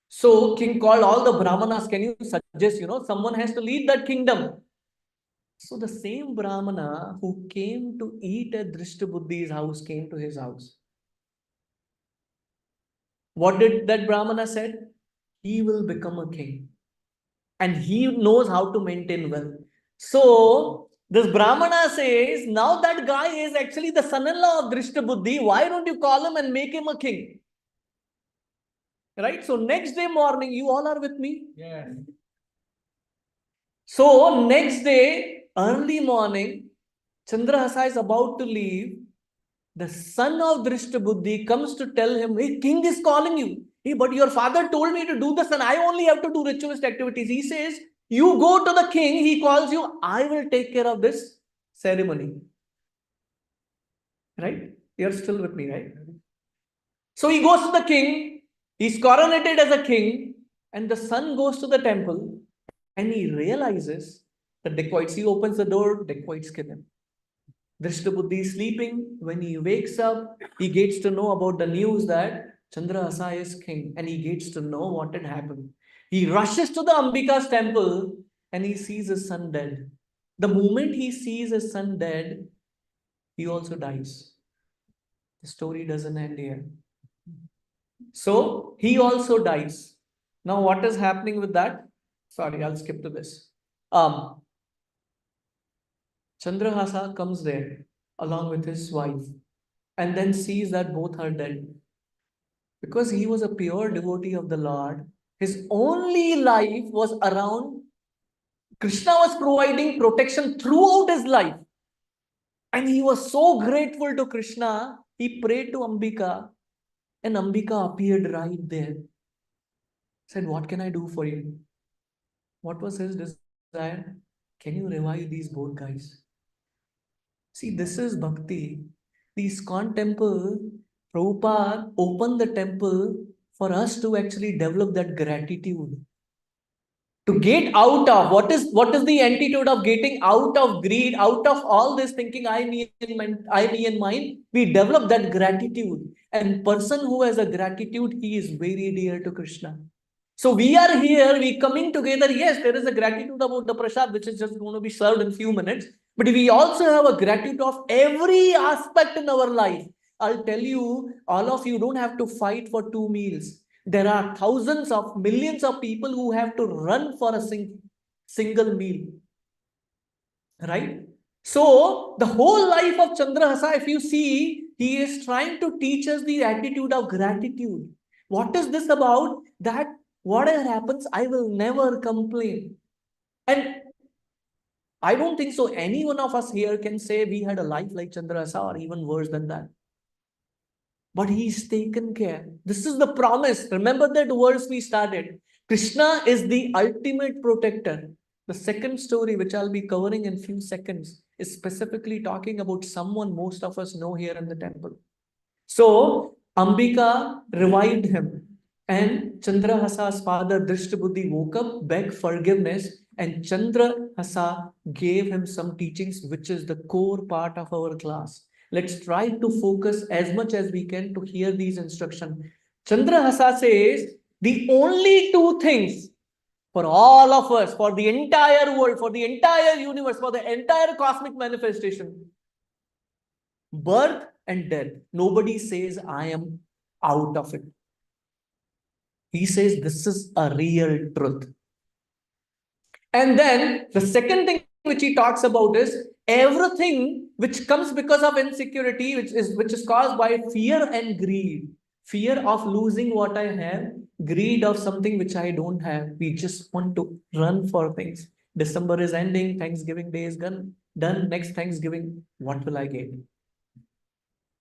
So king called all the brahmanas. Can you suggest, someone has to lead that kingdom? So the same Brahmana who came to eat at Drishtabuddhi's house came to his house. What did that Brahmana said? He will become a king. And he knows how to maintain wealth. So this Brahmana says, now that guy is actually the son-in-law of Drishtabuddhi. Why don't you call him and make him a king? Right? So next day morning, you all are with me? Yes. So next day, early morning, Chandrahasa is about to leave. The son of Drishtabuddhi comes to tell him, hey, king is calling you. Hey, but your father told me to do this and I only have to do ritualist activities. He says, you go to the king, he calls you, I will take care of this ceremony. Right? You're still with me, right? So he goes to the king, he's coronated as a king, and the son goes to the temple and he realizes the dacoits. He opens the door, dacoits kill him. Drishtabuddhi is sleeping. When he wakes up, he gets to know about the news that Chandrahasa is king and he gets to know what had happened. He rushes to the Ambika's temple and he sees his son dead. The moment he sees his son dead, he also dies. The story doesn't end here. So he also dies. Now, what is happening with that? Sorry, I'll skip to this. Chandrahasa comes there along with his wife and then sees that both are dead. Because he was a pure devotee of the Lord, his only life was around Krishna was providing protection throughout his life. And he was so grateful to Krishna, he prayed to Ambika, and Ambika appeared right there. Said, what can I do for you? What was his desire? Can you revive these both guys? See, this is bhakti. The ISKCON temple, Prabhupada opened the temple for us to actually develop that gratitude. To get out of what is the antidote of getting out of greed, out of all this thinking I, me, and mine, we develop that gratitude. And person who has a gratitude, he is very dear to Krishna. So we are here, we coming together. Yes, there is a gratitude about the prasad, which is just going to be served in few minutes. But we also have a gratitude of every aspect in our life. I'll tell you, all of you don't have to fight for 2 meals. There are thousands of millions of people who have to run for a single meal. Right? So the whole life of Chandrahasa, if you see, he is trying to teach us the attitude of gratitude. What is this about? That whatever happens, I will never complain. And I don't think so any one of us here can say we had a life like Chandrahasa or even worse than that. But he's taken care. This is the promise. Remember that verse we started. Krishna is the ultimate protector. The second story, which I'll be covering in few seconds, is specifically talking about someone most of us know here in the temple. So, Ambika revived him. And Chandrahasa's father, Drishtabuddhi, woke up, begged forgiveness, and Chandrahasa gave him some teachings, which is the core part of our class. Let's try to focus as much as we can to hear these instructions. Chandrahasa says, the only 2 things for all of us, for the entire world, for the entire universe, for the entire cosmic manifestation, birth and death. Nobody says, I am out of it. He says, this is a real truth. And then the second thing which he talks about is everything which comes because of insecurity, which is caused by fear and greed. Fear of losing what I have, greed of something which I don't have. We just want to run for things. December is ending, Thanksgiving Day is done. Next Thanksgiving, what will I get?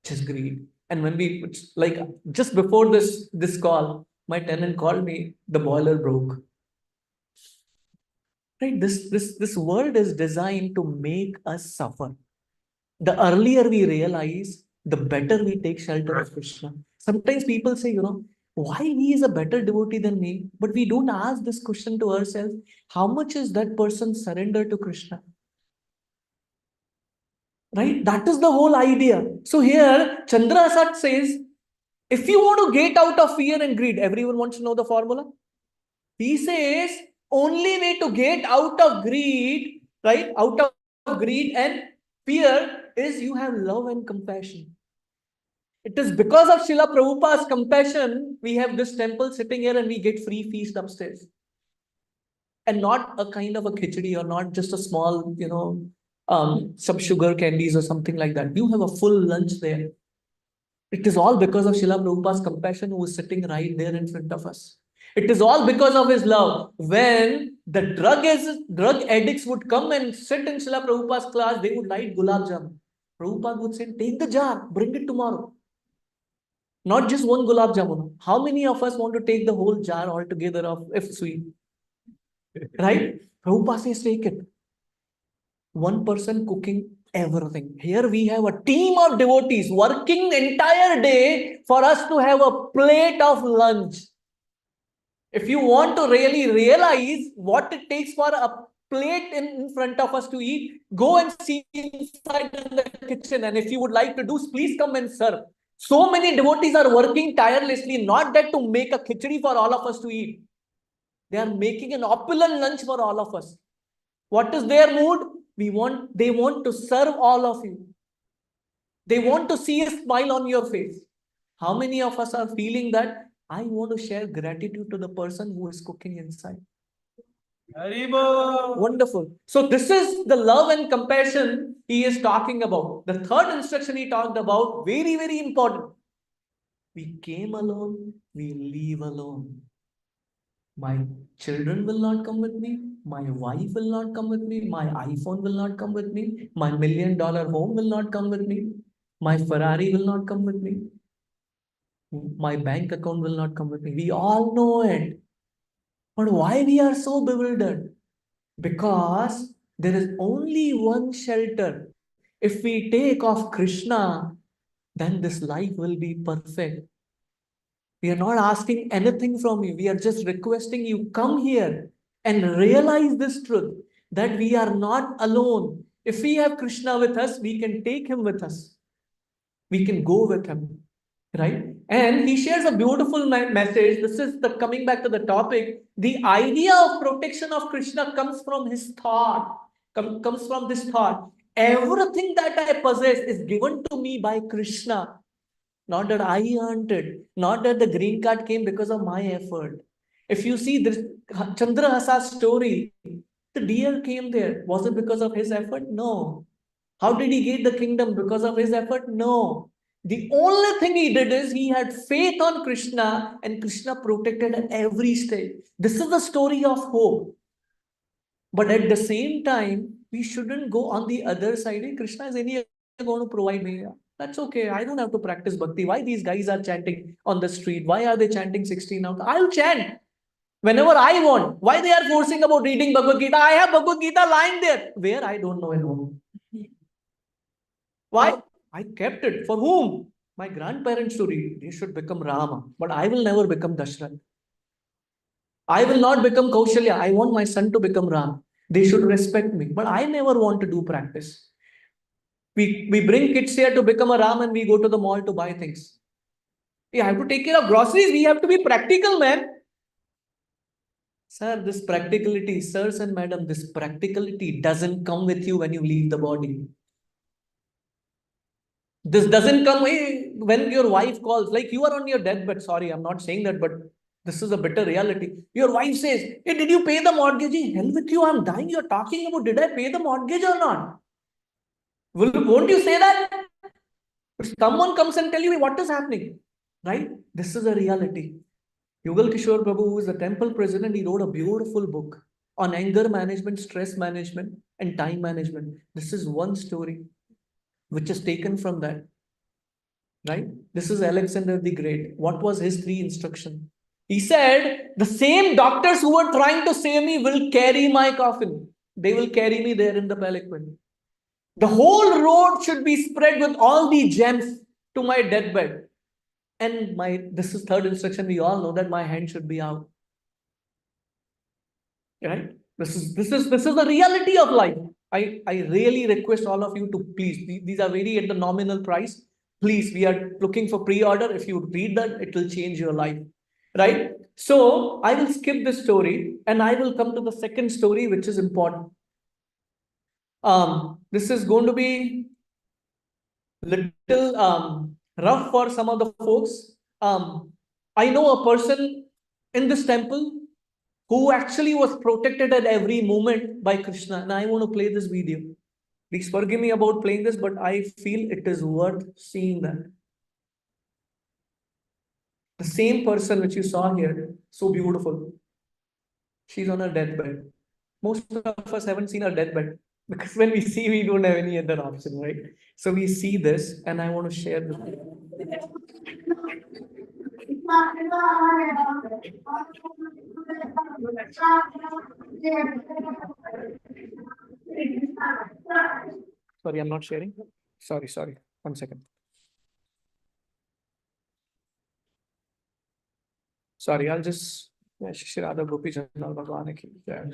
Just greed. And when we, like, just before this call, my tenant called me, the boiler broke. Right? This world is designed to make us suffer. The earlier we realize, the better we take shelter of Krishna. Sometimes people say, why he is a better devotee than me? But we don't ask this question to ourselves. How much is that person surrendered to Krishna? Right? That is the whole idea. So here, Chandrasat says, if you want to get out of fear and greed, everyone wants to know the formula. He says, only way to get out of greed, right? Out greed and fear is you have love and compassion. It is because of Srila Prabhupada's compassion, we have this temple sitting here and we get free feast upstairs. And not a kind of a khichdi or not just a small, some sugar candies or something like that. You have a full lunch there. It is all because of Srila Prabhupada's compassion who is sitting right there in front of us. It is all because of his love. When the drug addicts would come and sit in Srila Prabhupada's class, they would light gulab jamun. Prabhupada would say, take the jar, bring it tomorrow. Not just one gulab jamun. How many of us want to take the whole jar altogether of if sweet? Right? Prabhupada says, take it. One person cooking everything. Here we have a team of devotees working entire day for us to have a plate of lunch. If you want to really realize what it takes for a plate in front of us to eat, go and see inside in the kitchen. And if you would like to do, please come and serve. So many devotees are working tirelessly, not that to make a khichdi for all of us to eat. They are making an opulent lunch for all of us. What is their mood? They want to serve all of you. They want to see a smile on your face. How many of us are feeling that I want to share gratitude to the person who is cooking inside? Wonderful. So this is the love and compassion he is talking about. The third instruction he talked about, very, very important. We came alone, we leave alone. My children will not come with me. My wife will not come with me. My iPhone will not come with me. My $1 million home will not come with me. My Ferrari will not come with me. My bank account will not come with me. We all know it. But why we are so bewildered? Because there is only one shelter. If we take off Krishna, then this life will be perfect. We are not asking anything from you. We are just requesting you come here and realize this truth that we are not alone. If we have Krishna with us, we can take him with us. We can go with him, right? And he shares a beautiful message. This is the coming back to the topic. The idea of protection of Krishna comes from his thought, comes from this thought. Everything that I possess is given to me by Krishna. Not that I earned it. Not that the green card came because of my effort. If you see this Chandrahasa's story, the deer came there. Was it because of his effort? No. How did he get the kingdom? Because of his effort? No. The only thing he did is he had faith on Krishna and Krishna protected at every stage. This is the story of hope. But at the same time, we shouldn't go on the other side. Hey, Krishna is anyway going to provide me. That's okay. I don't have to practice bhakti. Why these guys are chanting on the street? Why are they chanting 16 out? I'll chant whenever I want. Why they are forcing about reading Bhagavad Gita? I have Bhagavad Gita lying there. Where? I don't know at home. Why? I kept it. For whom? My grandparents to read. They should become Rama. But I will never become Dashrath. I will not become Kaushalya. I want my son to become Ram. They should respect me. But I never want to do practice. We bring kids here to become a Ram and we go to the mall to buy things. We have to take care of groceries. We have to be practical, man. Sir, this practicality, sirs and madam, this practicality doesn't come with you when you leave the body. This doesn't come when your wife calls, like you are on your deathbed. Sorry, I'm not saying that, but this is a bitter reality. Your wife says, hey, did you pay the mortgage? Hell with you, I'm dying. You're talking about, did I pay the mortgage or not? Won't you say that? If someone comes and tell you what is happening, right? This is a reality. Yugal Kishore Prabhu, who is the temple president, he wrote a beautiful book on anger management, stress management, and time management. This is one story which is taken from that, right? This is Alexander the Great. What was his 3 instructions? He said, the same doctors who were trying to save me will carry my coffin. They will carry me there in the palanquin. The whole road should be spread with all the gems to my deathbed. And this is 3rd instruction. We all know that my hand should be out. Right? This is the reality of life. I really request all of you to please, these are very at the nominal price. Please, we are looking for pre-order. If you read that, it will change your life. Right? So I will skip this story and I will come to the second story, which is important. This is going to be little rough for some of the folks. I know a person in this temple who actually was protected at every moment by Krishna, and I want to play this video. Please forgive me about playing this, but I feel it is worth seeing that. The same person which you saw here, so beautiful. She's on her deathbed. Most of us haven't seen her deathbed because when we see, we don't have any other option, right? So we see this, and I want to share this. Sorry, I'm not sharing. Sorry. 1 second. Sorry, I'll just. Shri Radha Gopi Chandra Bhagwan ki jai.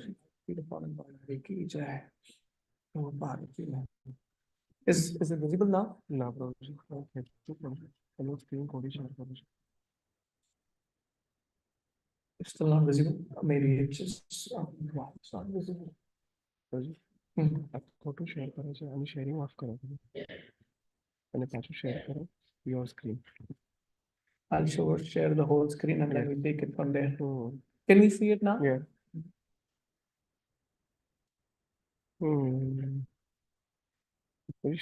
Be the fallen body ki jai. Oh, Bharat ki jai. Is it visible now? No, bro. Okay. Hello, screen code share करो. It's still not visible. Maybe it's just. Wow, it's not visible. आप photo share करो छे आणि sharing of करो आणि पाછું share करो your screen. I'll share the whole screen and then we take it from there. Can we see it now? Yeah.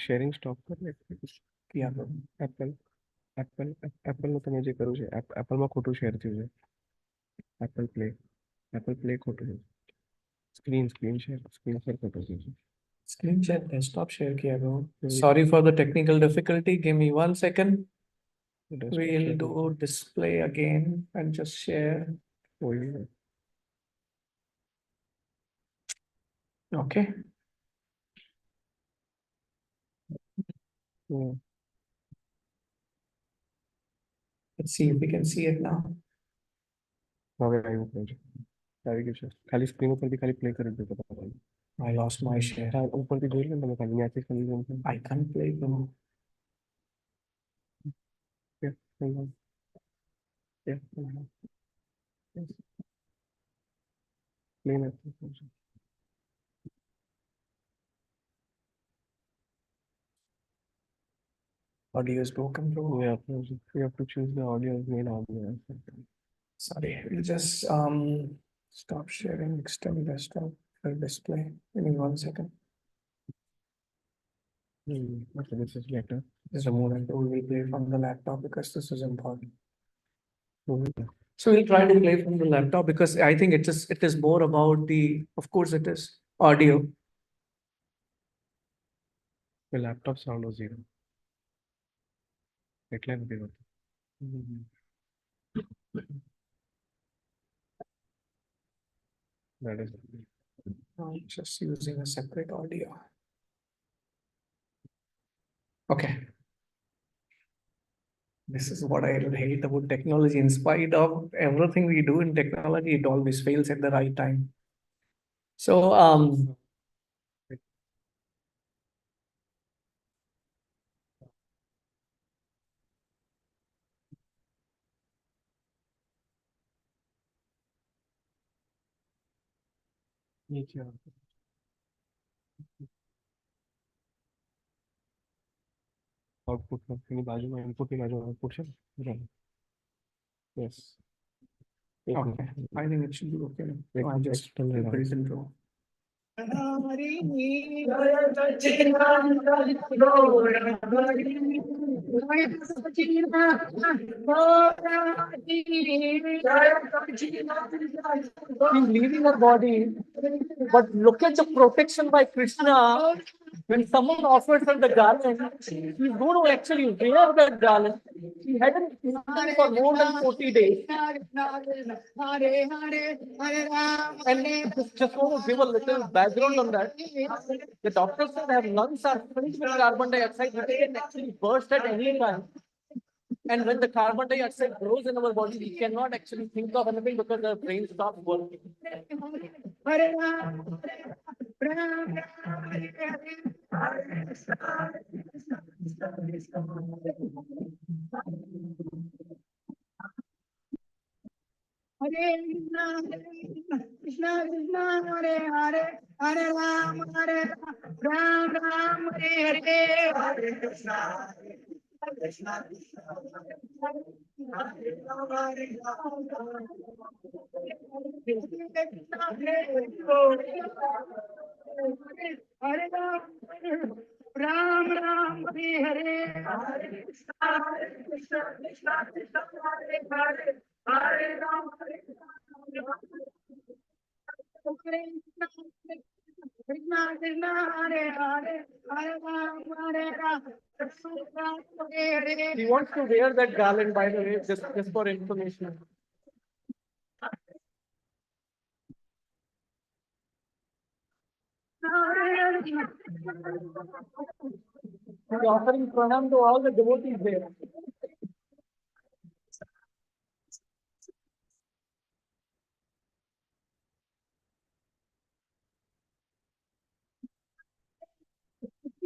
Sharing stop कर किया करो. એપલ નું તમે જે કર્યું છે એપલ માં ખોટું શેર થયું છે એપલ પ્લે ખોટું છે સ્ક્રીન શેર ખોટું થયું છે. Screen share, desktop share kiya karo. Sorry for the technical difficulty. Give me 1 second. We'll do display again and just share. Okay. Yeah. Let's see if we can see it now. હવે આવી ગયું છે ખાલી screen ઉપરથી ખાલી play કરી દો તો I lost my share. ઉપરથી જોઈ લો તમે ખાલી ન્યાથી ખાલી I can't play them. Play Audio is broken, bro. Yeah, you have to choose the audio as main audio. Sorry, we'll just stop sharing, extend desktop for display. Give me 1 second. Okay, this is better. Just remove and we will play from the laptop because this is important. Mhm. So we'll try to play from the laptop because I think it is more about the, of course it is audio. The laptop sound was zero. એટલે નથી હોતું. That is I'm just using a separate audio. Okay. This is what I hate about technology. In spite of everything we do in technology, it always fails at the right time. So નીચે output ની બાજુમાં input ની બાજુમાં output છે ને. Yes. okay, I think it should be okay. Like, I just external put it noise. in draw. He's leaving her body, but look at the protection by Krishna. When someone offers her the garland, she's going to actually wear that garland. She hadn't eaten for more than 40 days. And just want to give a little background on that. The doctor said her lungs are filled with carbon dioxide, which can actually burst at any time. And when the carbon dioxide grows in our body, we cannot actually think of anything because the brain stops working. Hare Krishna, Krishna Krishna, Hare Hare, Hare Ram, Hare Ram, Ram Ram Hare Hare, Hare Krishna, Krishna Krishna, Hare Hare, Hare Rama, Hare Ram, Ram Ram Hare Hare, Hare Krishna, Krishna Krishna, Hare Hare, Hare Ram, Hare Krishna Krishna, Hare Hare, Hare Ram, Hare Ram, Ram Hare Hare. He wants to wear that garland, by the way, just for information. He's offering pranam to all the devotees there.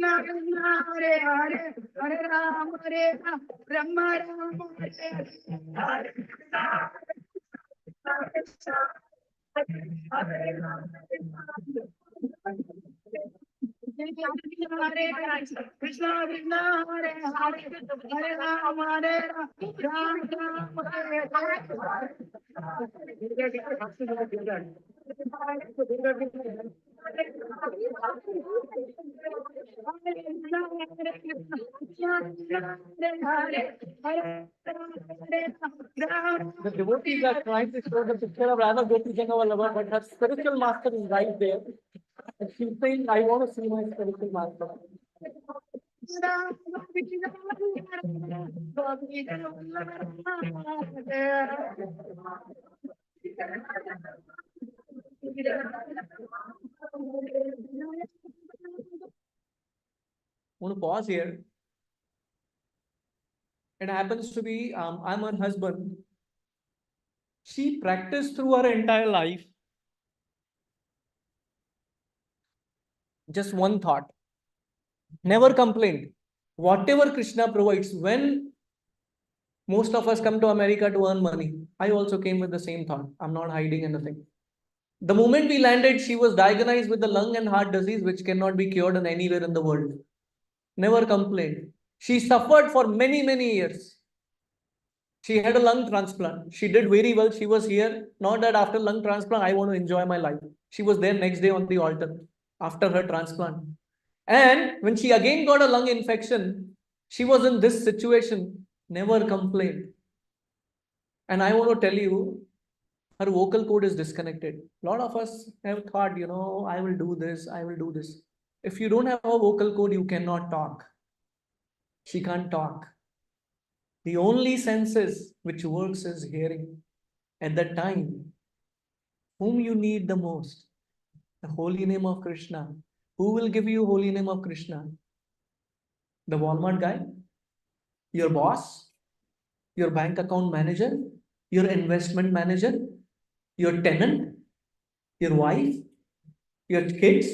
Krishna Krishna, Hare Hare, Hare Ram, Hare Ram, Rama Rama, Hare Hare, Hare Krishna, Krishna Krishna, Hare Ram, Hare Hare, Krishna Krishna, Hare Hare, Hare Ram, Hare Ram, Ram Ram, Hare The devotees are trying to show the picture of Radha Gopi Jangavallabha, but her spiritual master is right there. And she's saying, I want to see my spiritual master. I want to pause here. It happens to be, I'm her husband. She practiced through her entire life. Just one thought. Never complained. Whatever Krishna provides, when most of us come to America to earn money, I also came with the same thought. I'm not hiding anything. The moment we landed, she was diagnosed with the lung and heart disease, which cannot be cured in anywhere in the world. Never complained. She suffered for many, many years. She had a lung transplant. She did very well. She was here. Not that after lung transplant, I want to enjoy my life. She was there next day on the altar after her transplant. And when she again got a lung infection, she was in this situation, never complained. And I want to tell you, her vocal cord is disconnected. A lot of us have thought, I will do this, I will do this. If you don't have a vocal cord, you cannot talk. She can't talk. The only senses which works is hearing. At that time, whom you need the most? The holy name of Krishna. Who will give you holy name of Krishna? The Walmart guy? Your boss? Your bank account manager? Your investment manager? Your tenant? Your wife? Your kids?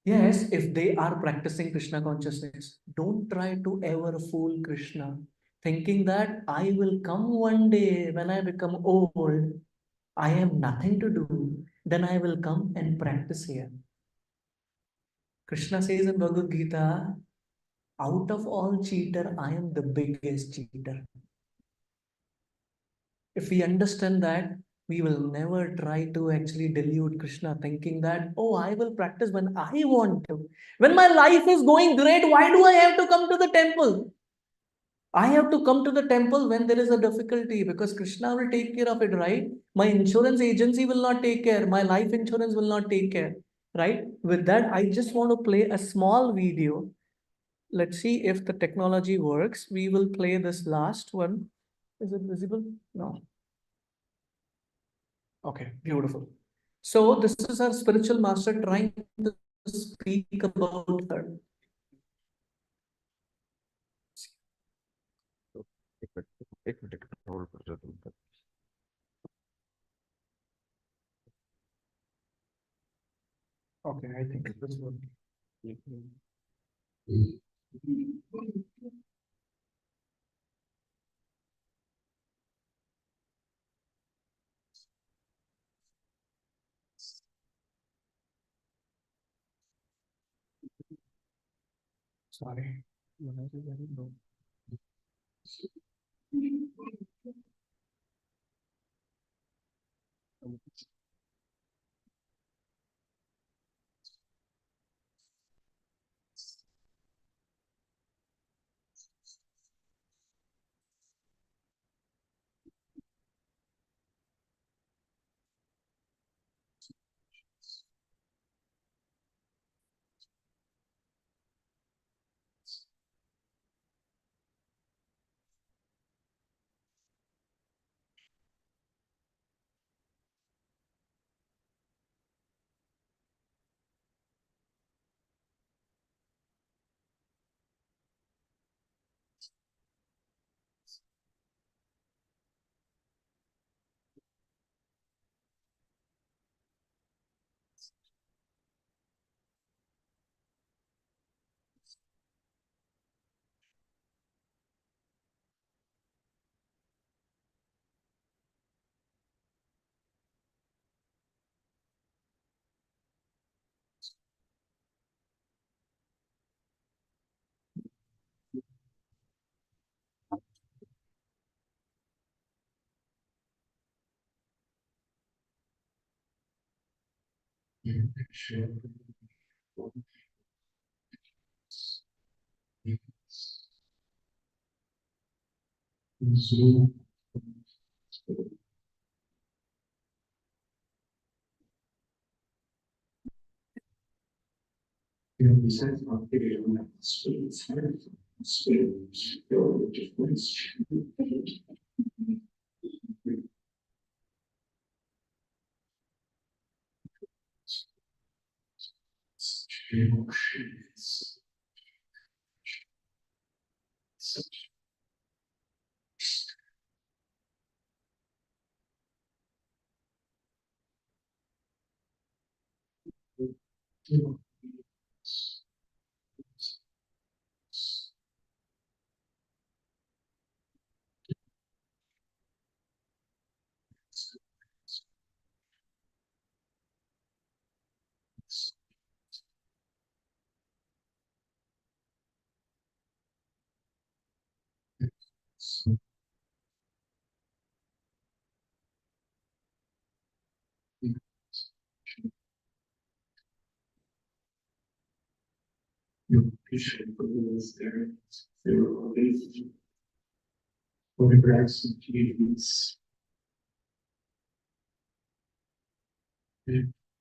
Yes, if they are practicing Krishna consciousness, don't try to ever fool Krishna, thinking that I will come one day when I become old, I have nothing to do, then I will come and practice here. Krishna says in Bhagavad Gita, out of all cheater, I am the biggest cheater. If we understand that, we will never try to actually delude Krishna thinking that, oh, I will practice when I want to. When my life is going great, why do I have to come to the temple? I have to come to the temple when there is a difficulty because Krishna will take care of it, right? My insurance agency will not take care. My life insurance will not take care, right? With that, I just want to play a small video. Let's see if the technology works. We will play this last one. Is it visible? No. Okay, beautiful. So this is our spiritual master trying to speak about her. एक minute hold कर दो तुम तक Okay, I think this one. Sorry. Noise is very low. Zoom. You know, besides our video, we have students, students, go to difference. Emotions. Such. You appreciate the rules there. There were always photographs and TVs.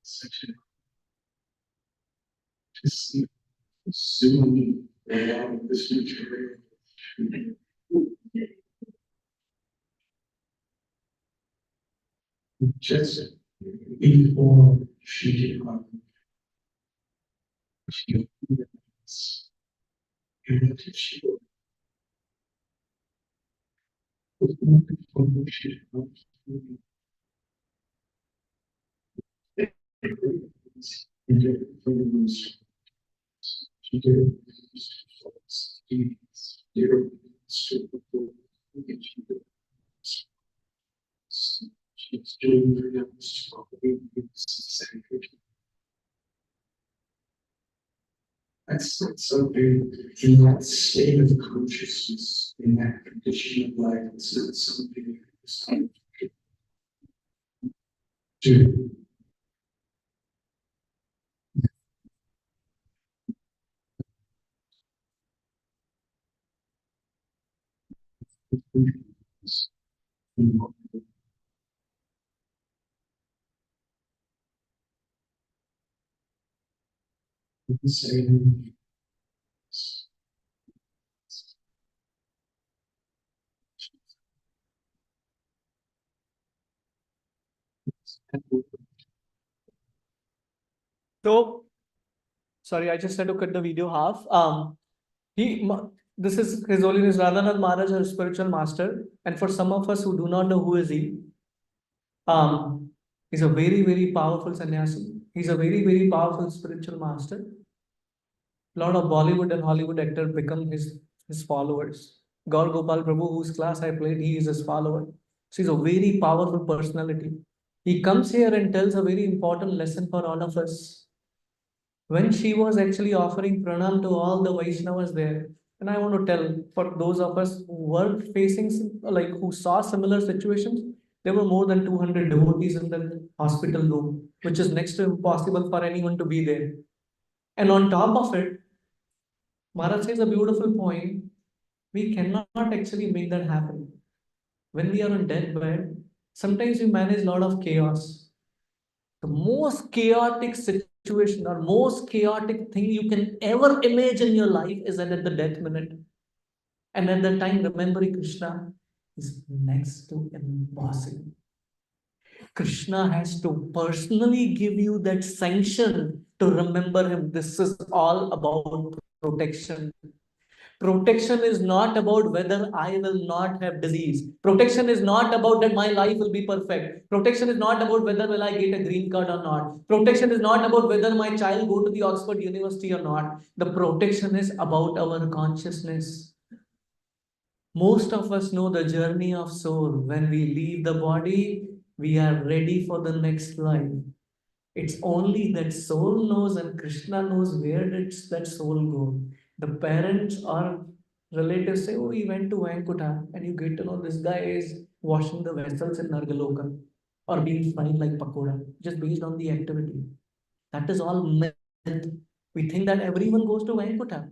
Such a to see soon around this material. Just before she did not, she was and she was before she did not. And she did she's doing her best to that's not something in that state of consciousness, in that condition of life. It's not something that's time to say So, sorry, I just had to cut the video half. This is His Holiness Radhanath Maharaj, our spiritual master. And for some of us who do not know who is he, he's a very, very powerful sannyasi. He's a very, very powerful spiritual master. A lot of Bollywood and Hollywood actors become his followers. Gaur Gopal Prabhu, whose class I played, he is his follower. So he's a very powerful personality. He comes here and tells a very important lesson for all of us. when she was actually offering pranam to all the Vaishnavas there. And I want to tell for those of us who were facing, like who saw similar situations, there were more than 200 devotees in the hospital room, which is next to impossible for anyone to be there. And on top of it, Maharaj says a beautiful point. We cannot actually make that happen. When we are on deathbed, sometimes we manage a lot of chaos. The most chaotic situation or most chaotic thing you can ever imagine in your life is at the death minute. And at that time, remembering Krishna is next to impossible. Krishna has to personally give you that sanction to remember him. This is all about protection. Protection is not about whether I will not have disease. Protection is not about that my life will be perfect. Protection is not about whether will I get a green card or not. Protection is not about whether my child go to the Oxford University or not. The protection is about our consciousness. Most of us know the journey of soul. When we leave the body, we are ready for the next life. It's only that soul knows and Krishna knows where did that soul go. The parents or relatives say, oh, he went to Vaikuntha, and you get to know this guy is washing the vessels in Nargaloka or being fried like pakoda, just based on the activity. That is all myth. We think that everyone goes to Vaikuntha.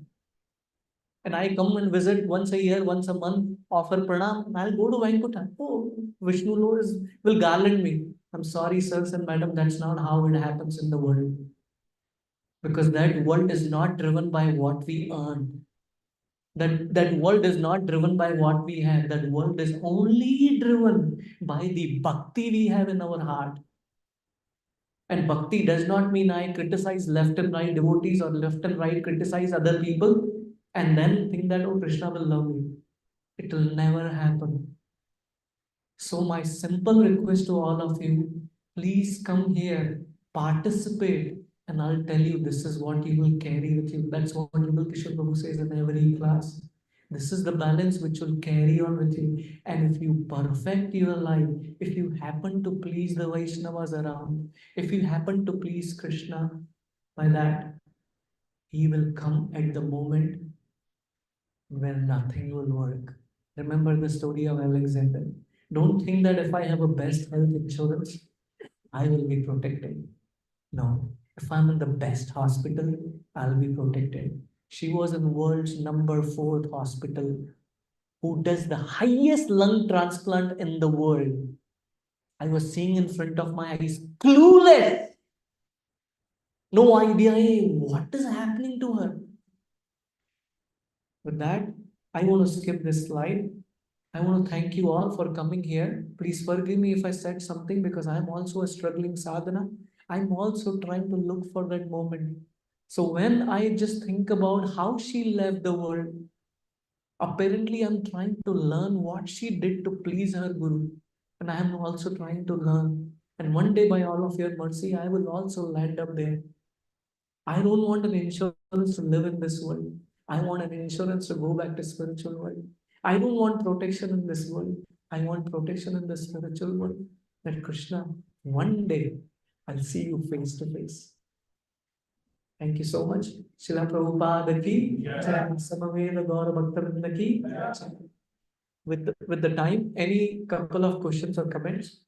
And I come and visit once a year, once a month, offer pranam, and I'll go to Vaikuntha. Oh, Vishnu Lord will garland me. I'm sorry, sirs and madam, that's not how it happens in the world. Because that world is not driven by what we earn. That world is not driven by what we have. That world is only driven by the bhakti we have in our heart. And bhakti does not mean I criticize left and right devotees or left and right criticize other people and then think that, oh, Krishna will love me. It will never happen. So my simple request to all of you, please come here, participate, and I'll tell you this is what you will carry with you. That's what Vibal Kishore Prabhu says in every class. This is the balance which will carry on with you. And if you perfect your life, if you happen to please the Vaishnavas around, if you happen to please Krishna, by that, he will come at the moment when nothing will work. Remember the story of Alexander. Don't think that if I have a best health insurance, I will be protected. No, if I'm in the best hospital, I'll be protected. She was in world's number 4th hospital who does the highest lung transplant in the world. I was seeing in front of my eyes, clueless. No idea, hey, what is happening to her? With that, I want to skip this slide. I want to thank you all for coming here. Please forgive me if I said something because I'm also a struggling sadhana. I'm also trying to look for that moment. So when I just think about how she left the world, apparently I'm trying to learn what she did to please her guru. And I am also trying to learn. And one day by all of your mercy, I will also land up there. I don't want an insurance to live in this world. I want an insurance to go back to spiritual world. I don't want protection in this world. I want protection in the spiritual world. That Krishna, one day I'll see you face to face. Thank you so much. Srila Prabhupada ki, Samaveda Gaura Bhaktivinoda ki. With the time, any couple of questions or comments?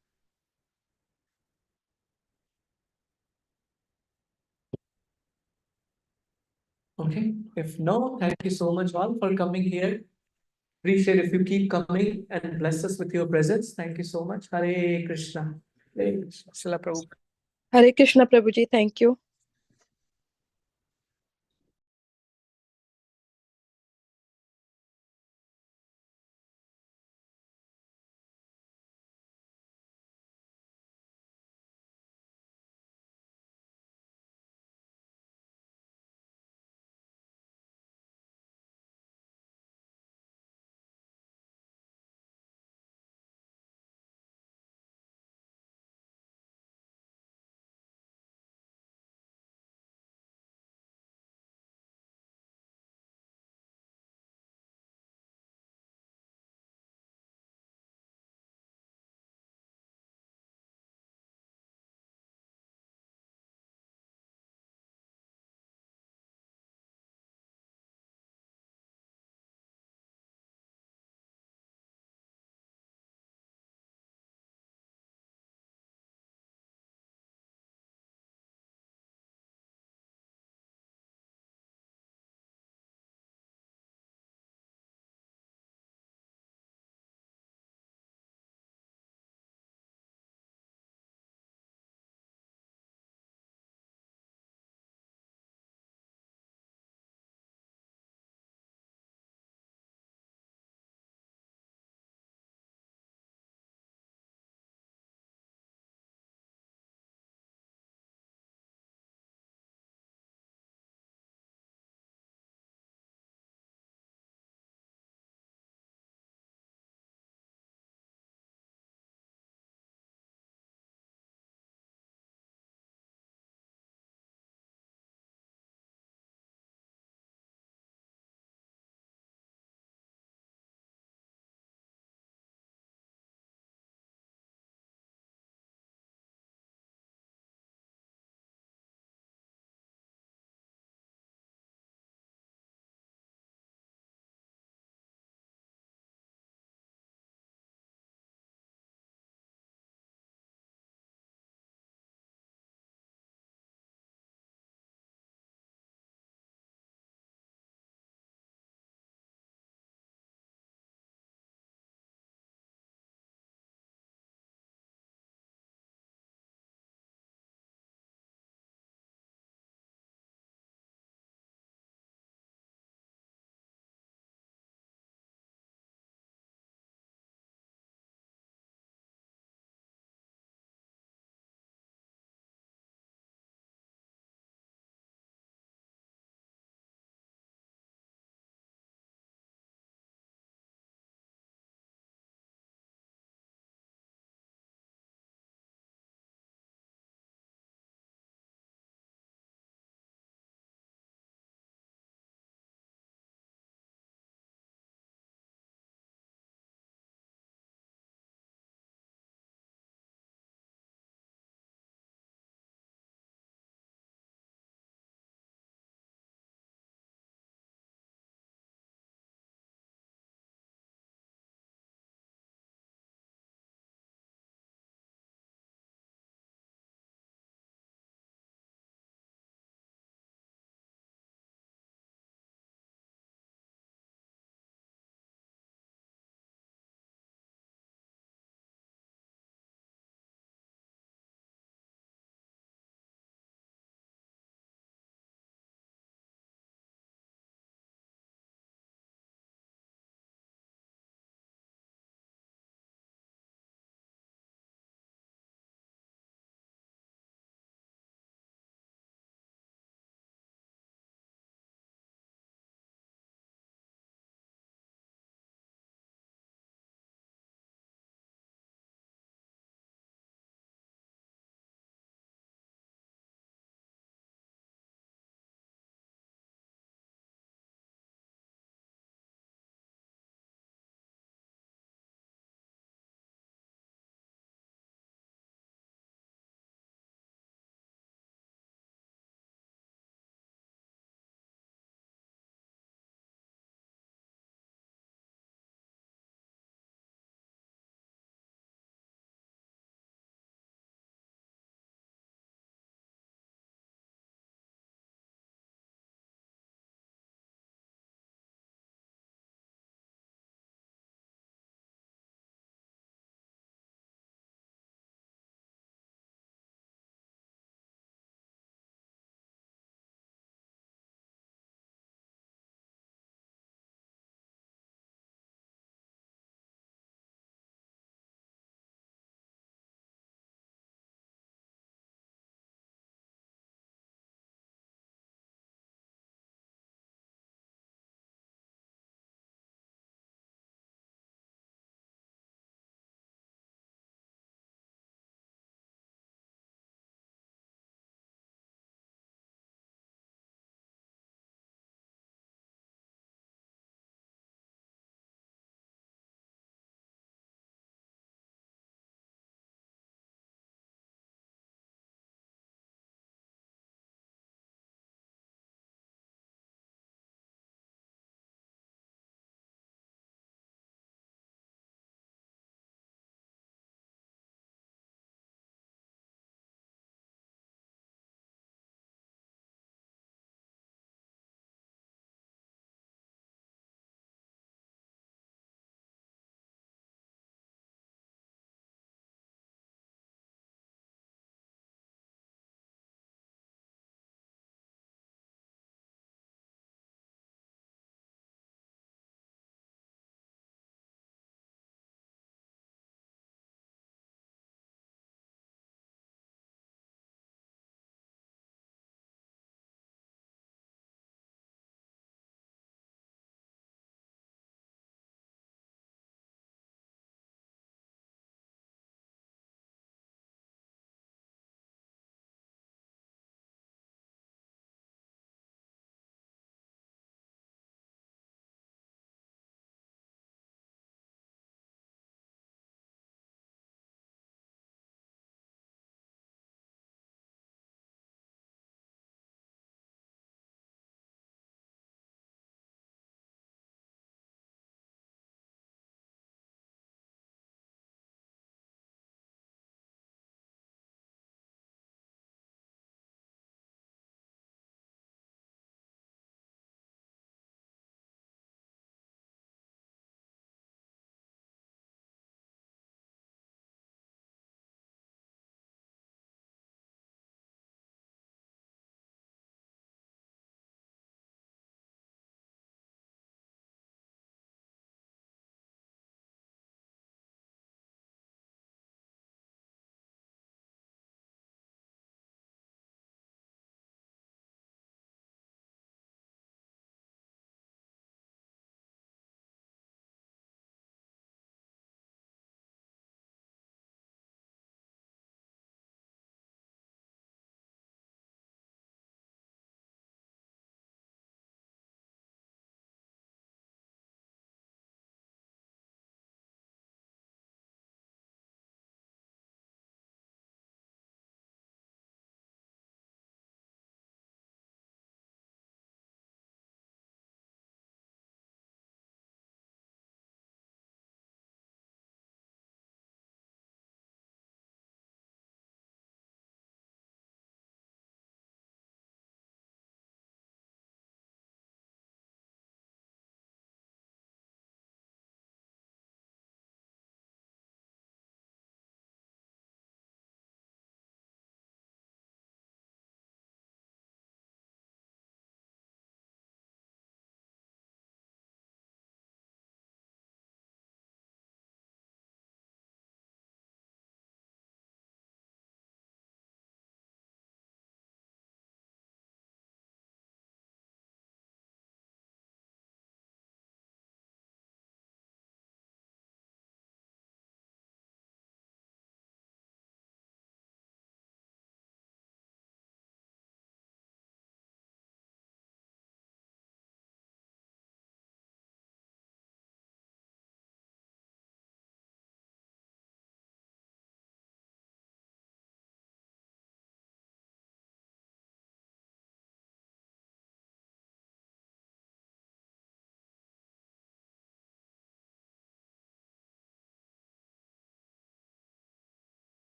Okay. If no, thank you so much all for coming here. Appreciate if you keep coming and bless us with your presence. Thank you so much. Hare Krishna. Hare Krishna. Srila Prabhupada. Hare Krishna Prabhuji, thank you.